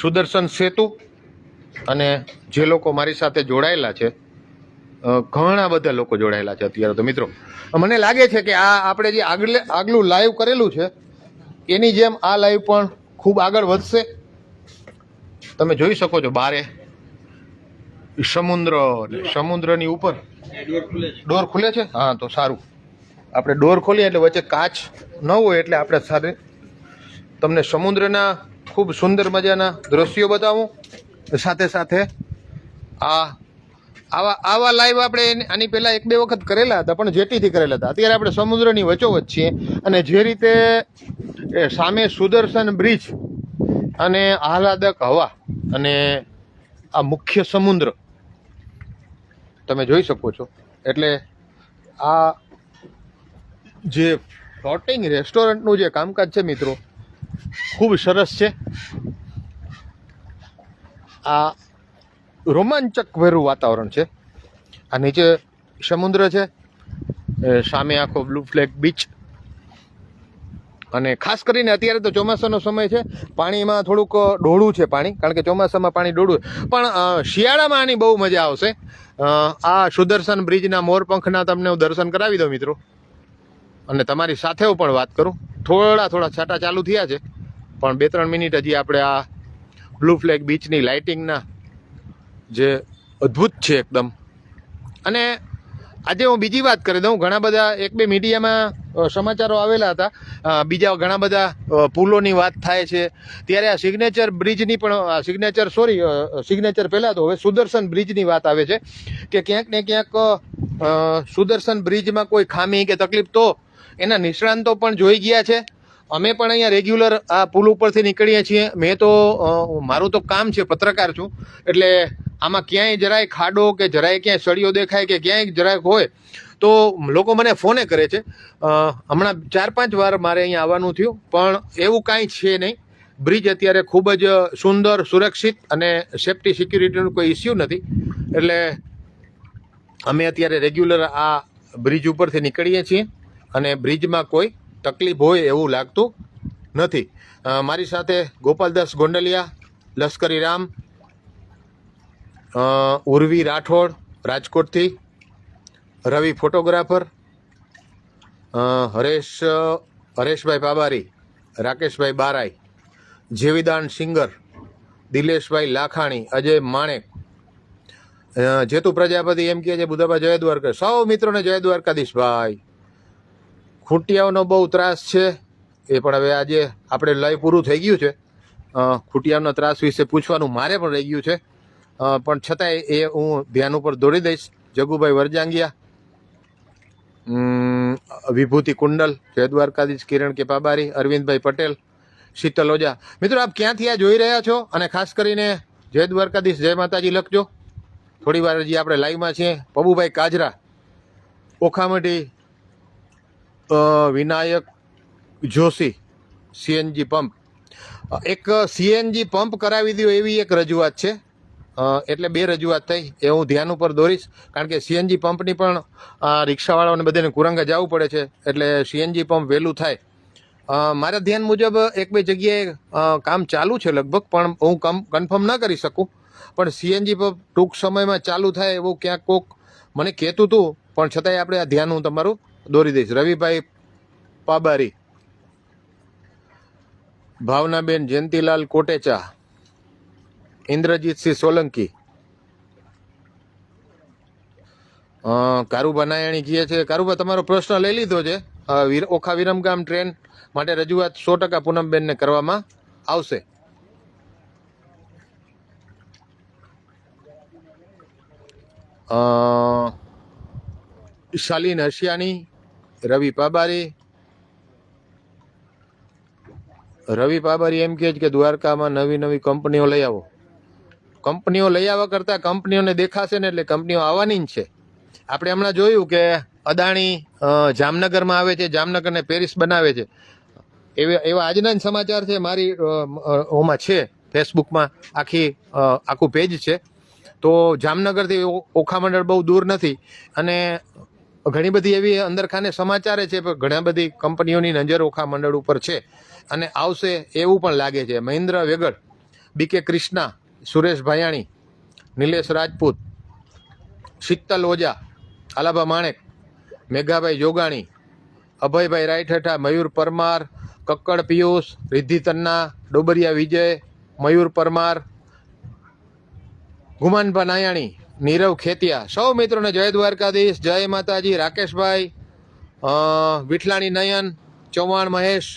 સુદર્શન સેતુ અને જે લોકો મારી સાથે જોડાયેલા છે ઘણા બધા લોકો જોડાયેલા છે અત્યારે. તો મિત્રો મને લાગે છે કે આ આપણે જે આગલું લાઈવ કરેલું છે એની જેમ આ લાઈવ પણ ખૂબ આગળ વધશે. તમે જોઈ શકો છો બારે સમુદ્રની ઉપર ડોર ખુલે છે. હા તો સારું, આપણે ડોર ખોલીએ એટલે વચ્ચે કાચ ન હોય એટલે આપણે સારી તમને સમુદ્રના ખૂબ સુંદર મજાના દ્રશ્યો બતાવું. સાથે સાથે આવા લાઈવ આપણે આની પહેલા 1-2 વખત કરેલા હતા પણ જેટીથી કરેલા હતા. અત્યારે આપણે સમુદ્રની વચ્ચોવચ્ચ છીએ અને જે રીતે સામે સુદર્શન બ્રિજ અને આહલાદક હવા અને આ મુખ્ય સમુદ્ર તમે જોઈ શકો છો. એટલે આ જે ફ્લોટિંગ રેસ્ટોરન્ટનું જે કામકાજ છે મિત્રો ખૂબ સરસ છે. આ રોમાંચક ભર્યું વાતાવરણ છે. આ નીચે સમુદ્ર છે, સામે આખો બ્લુ ફ્લેગ બીચ અને ખાસ કરીને અત્યારે તો ચોમાસાનો સમય છે, પાણીમાં થોડુંક ડોળું છે પાણી, કારણ કે ચોમાસામાં પાણી ડોળું પણ શિયાળામાં આની બહુ મજા આવશે. આ સુદર્શન બ્રિજના મોરપંખના તમને હું દર્શન કરાવી દઉં મિત્રો અને તમારી સાથે હું પણ વાત કરું. થોડા છાંટા ચાલુ થયા છે પણ 2-3 મિનિટ હજી આપણે આ બ્લુ ફ્લેગ બીચની લાઇટિંગના જે અદ્ભુત છે એકદમ. અને આજે હું બીજી વાત કરી દઉં, ઘણા બધા 1-2 મીડિયામાં સમાચારો આવેલા હતા, બીજા ઘણા બધા પુલોની વાત થાય છે ત્યારે આ સિગ્નેચર બ્રિજની પણ સિગ્નેચર પહેલાં તો હવે સુદર્શન બ્રિજની વાત આવે છે કે ક્યાંક ને ક્યાંક સુદર્શન બ્રિજમાં કોઈ ખામી કે તકલીફ તો એના નિષ્ણાંતો પણ જોઈ ગયા છે. અમે પણ અહીંયા રેગ્યુલર આ પુલ ઉપરથી નીકળીએ છીએ. મારું તો કામ છે, પત્રકાર છું, એટલે આમાં ક્યાંય જરાય ખાડો કે જરાય ક્યાંય સળિયો દેખાય કે ક્યાંય જરાય હોય તો લોકો મને ફોને કરે છે. હમણાં 4-5 વાર મારે અહીંયા આવવાનું થયું પણ એવું કાંઈ છે નહીં. બ્રિજ અત્યારે ખૂબ જ સુંદર, સુરક્ષિત અને સેફટી સિક્યુરિટીનું કોઈ ઇસ્યુ નથી. એટલે અમે અત્યારે રેગ્યુલર આ બ્રિજ ઉપરથી નીકળીએ છીએ અને બ્રિજમાં કોઈ તકલીફ હોય એવું લાગતું નથી. મારી સાથે ગોપાલદાસ ગોંડલિયા, લશ્કરી રામ, ઉર્વી રાઠોડ રાજકોટથી, રવિ ફોટોગ્રાફર, હરેશભાઈ પાબારી, રાકેશભાઈ બારાઈ, જેવીદાન સિંગર, દિલેશભાઈ લાખાણી, અજય માણેક, જેતુ પ્રજાપતિ એમ કહે છે બુધાભાઈ જય દ્વારકા. સૌ મિત્રોને જય દ્વારકાધીશભાઈ. ખૂંટિયાઓનો બહુ ત્રાસ છે એ પણ હવે આજે આપણે લાઈવ પૂરું થઈ ગયું છે. ખૂંટિયાઓના ત્રાસ વિશે પૂછવાનું મારે પણ રહી ગયું છે પણ છતાંય એ હું ધ્યાન ઉપર દોડી દઈશ. જગુભાઈ વરજાંગિયા, વિભૂતિ કુંડલ, જય દ્વારકાધીશ, કિરણ કે પાબારી, અરવિંદભાઈ પટેલ, શીતલ ઓજા. મિત્રો આપ ક્યાંથી આ જોઈ રહ્યા છો અને ખાસ કરીને જય દ્વારકાધીશ જય માતાજી લખજો. થોડી વાર હજી આપણે લાઈવમાં છીએ. પબુભાઈ કાજરા ઓખામટી, વિનાયક જોશી સીએનજી પંપ, એક સીએનજી પંપ કરાવી દો એવી એક રજૂઆત છે. એટલે બે રજૂઆત થઈ એ હું ધ્યાન ઉપર દોરીશ, કારણ કે સીએનજી પંપની પણ રિક્ષાવાળાઓને બધાને કુરંગા જવું પડે છે, એટલે સીએનજી પંપ વહેલું થાય. મારા ધ્યાન મુજબ એક બે જગ્યાએ કામ ચાલુ છે લગભગ, પણ હું કન્ફર્મ ન કરી શકું. પણ સીએનજી પંપ ટૂંક સમયમાં ચાલુ થાય એવું ક્યાંક કોક મને કહેતું હતું, પણ છતાંય આપણે આ ધ્યાન હું તમારું દોરી દઈશ. રવિભાઈ પાબારી, ભાવનાબેન જયંતિલાલ કોટેચા, ઇન્દ્રજીતસિંહ સોલંકી, કારુબા નાયાણી કહે છે. કારુબા તમારો પ્રશ્ન લઈ લીધો છે. ઓખા વિરમગામ ટ્રેન માટે રજૂઆત 100% પૂનમબેનને કરવામાં આવશે. શાલીન હસિયાણી, રવિ પાબારી એમ કહે છે કે દ્વારકામાં નવી કંપનીઓ લઈ આવો. કંપનીઓ લઈ આવવા કરતાં કંપનીઓને દેખાશે ને એટલે કંપનીઓ આવવાની જ છે. આપણે હમણાં જોયું કે અદાણી જામનગરમાં આવે છે, જામનગર ને પેરિસ બનાવે છે. એવા આજના જ સમાચાર છે. મારી ઓમાં છે ફેસબુકમાં આખું પેજ છે. તો જામનગરથી ઓખા મંડળ બહુ દૂર નથી, અને ઘણી બધી એવી અંદરખાને સમાચારે છે, પણ ઘણા બધી કંપનીઓની નજર ઓખા મંડળ ઉપર છે અને આવશે એવું પણ લાગે છે. મહેન્દ્ર વેગડ, બીકે કૃષ્ણા, સુરેશ ભાયાણી, નિલેશ રાજપૂત, શીતલ ઓજા, આલાભા માણેક, મેઘાભાઈ જોગાણી, અભયભાઈ રાયઠઠા, મયુર પરમાર, કક્કડ પિયુષ, રિદ્ધિ તન્ના, ડોબરિયા વિજય, મયુર પરમાર, ગુમાનભા નાયાણી, નીરવ ખેતિયા, સૌ મિત્રોને જય દ્વારકાધીશ જય માતાજી. રાકેશભાઈ, વિઠલાણી નયન, ચૌહાણ મહેશ,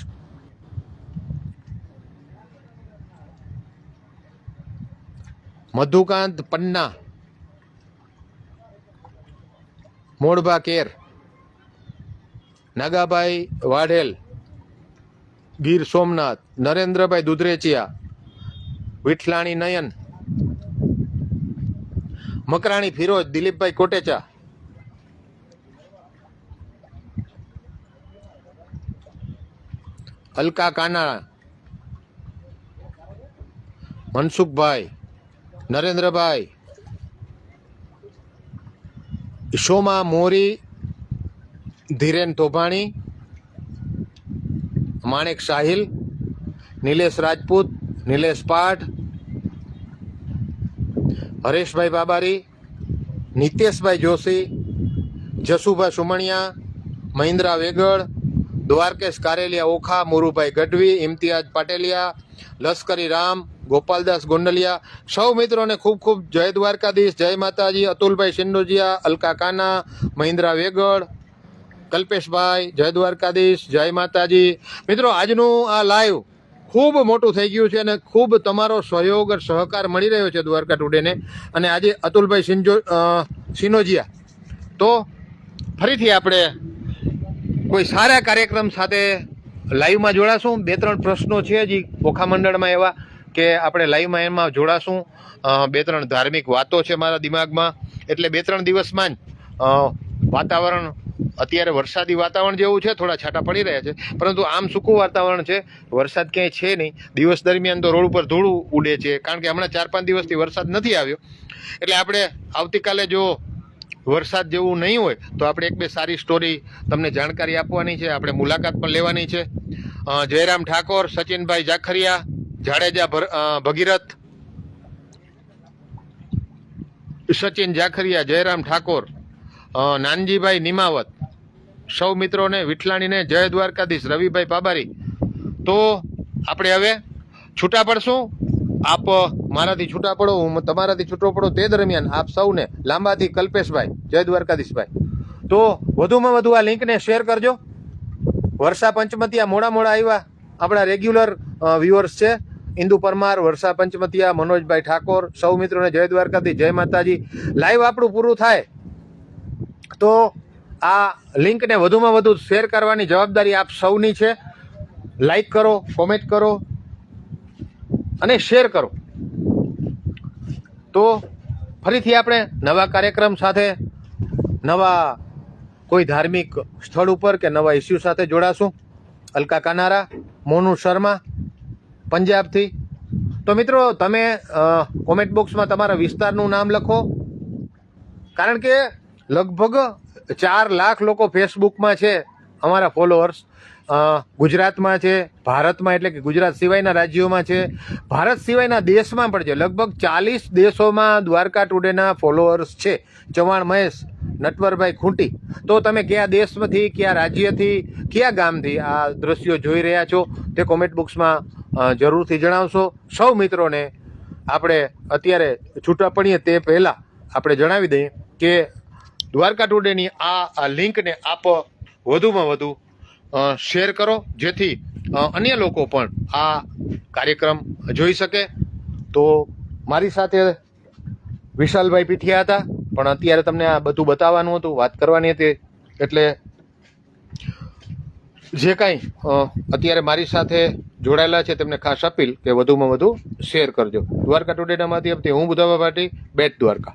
મધુકાંત પન્ના, મોડભા કેર, નાગાભાઈ વાઢેલ, ગીર સોમનાથ, નરેન્દ્રભાઈ દુધરેચિયા, વિઠલાણી નયન, મકરાણી ફિરોજ, દિલીપભાઈ કોટેચા, અલકા કાનાળા, મનસુખભાઈ, નરેન્દ્રભાઈ, શોમા મોરી, ધીરેન તોભાણી, માણેક સાહિલ, નિલેશ રાજપૂત, નિલેશ પાઠ, હરેશભાઈ બાબારી, નિતેશભાઈ જોશી, જસુભાઈ સુમણિયા, મહિન્દ્રા વેગડ, દ્વારકેશ કારેલિયા ઓખા, મુરુભાઈ ગઢવી, ઇમ્તિયાજ પાટેલિયા, લશ્કરી રામ, ગોપાલદાસ ગોંડલિયા, સૌ મિત્રોને ખૂબ ખૂબ જય દ્વારકાધીશ જય માતાજી. અતુલભાઈ સિંડોજિયા, અલકા કાના, મહિન્દ્રા વેગડ, કલ્પેશભાઈ, જય દ્વારકાધીશ જય માતાજી. મિત્રો આજનું આ લાઈવ ખૂબ મોટું થઈ ગયું છે અને ખૂબ તમારો સહયોગ સહકાર મળી રહ્યો છે દ્વારકા ટુડેને. અને આજે અતુલભાઈ સિનોજિયા, તો ફરીથી આપણે કોઈ સારા કાર્યક્રમ સાથે લાઈવમાં જોડાશું. 2-3 પ્રશ્નો છે હજી ઓખા મંડળમાં એવા કે આપણે લાઈવમાં એમાં જોડાશું. 2-3 ધાર્મિક વાતો છે મારા દિમાગમાં, એટલે 2-3 દિવસમાં જ વાતાવરણ અત્યારે વરસાદી વાતાવરણ જેવું છે, થોડા છાંટા પડી રહ્યા છે, પરંતુ આમ સૂકું વાતાવરણ છે, વરસાદ ક્યાંય છે નહીં. દિવસ દરમિયાન તો રોડ ઉપર ધૂળ ઉડે છે, કારણ કે હમણાં 4-5 દિવસથી વરસાદ નથી આવ્યો. એટલે આપણે આવતીકાલે જો વરસાદ જેવું નહીં હોય તો આપણે 1-2 સારી સ્ટોરી તમને જાણકારી આપવાની છે, આપણે મુલાકાત પણ લેવાની છે. જયરામ ઠાકોર, સચિનભાઈ જાખરિયા, જાડેજા ભગીરથ, સચિન જાખરિયા, જયરામ ઠાકોર, નાનજીભાઈ નિમાવત, સૌ મિત્રોને વિઠલાણીને જય દ્વારકાધીશ. રવિભાઈ પાબારી. તો આપણે હવે છૂટા પડશું. આપ મારાથી છૂટા પડો, હું તમારાથી છૂટો પડો, તે દરમિયાન આપ સૌને લાંબાથી કલ્પેશભાઈ, જય દ્વારકાધીશભાઈ. તો વધુમાં વધુ આ લિંકને શેર કરજો. વર્ષા પંચમતિયા મોડા આવ્યા આપણા રેગ્યુલર વ્યુઅર્સ છે. ઇન્દુ પરમાર, વર્ષા પંચમતિયા, મનોજભાઈ ઠાકોર, સૌ મિત્રોને જય દ્વારકાધીશ જય માતાજી. લાઈવ આપણું પૂરું થાય તો આ લિંકને વધુમાં વધુ શેર કરવાની જવાબદારી આપ સૌની છે. લાઈક કરો, કોમેન્ટ કરો અને શેર કરો. તો ફરીથી આપણે નવા કાર્યક્રમ સાથે, નવા કોઈ ધાર્મિક સ્થળ ઉપર કે નવા ઇસ્યુ સાથે જોડાશું. અલકા કાનારા, મોનુ શર્મા, પંજાબથી. તો મિત્રો, તમે કોમેન્ટ બોક્સમાં તમારા વિસ્તારનું નામ લખો, કારણ કે લગભગ 4 લાખ લોકો ફેસબુકમાં છે અમારા ફોલોઅર્સ. ગુજરાતમાં છે, ભારતમાં એટલે કે ગુજરાત સિવાયના રાજ્યોમાં છે, ભારત સિવાયના દેશમાં પણ છે. લગભગ 40 દેશોમાં દ્વારકા ટુડેના ફોલોઅર્સ છે. ચૌહાણ મહેશ, નટવરભાઈ ખૂંટી. તો તમે કયા દેશમાંથી, કયા રાજ્યથી, કયા ગામથી આ દ્રશ્યો જોઈ રહ્યા છો તે કોમેન્ટ બોક્સમાં જરૂરથી જણાવશો. સૌ મિત્રોને આપણે અત્યારે છૂટા પડીએ તે પહેલાં આપણે જણાવી દઈએ કે દ્વારકા ટુડેની આ લિંકને આપ વધુમાં વધુ શેર કરો, જેથી અન્ય લોકો પણ આ કાર્યક્રમ જોઈ શકે. તો મારી સાથે વિશાલભાઈ પીઠિયા હતા, પણ અત્યારે તમને આ બધું બતાવવાનું હતું, વાત કરવાની હતી. એટલે જે કાંઈ અત્યારે મારી સાથે જોડાયેલા છે તેમને ખાસ અપીલ કે વધુમાં વધુ શેર કરજો. દ્વારકા ટુડેના માધ્યમથી હું બુધાબા પાટી, બેટ દ્વારકા.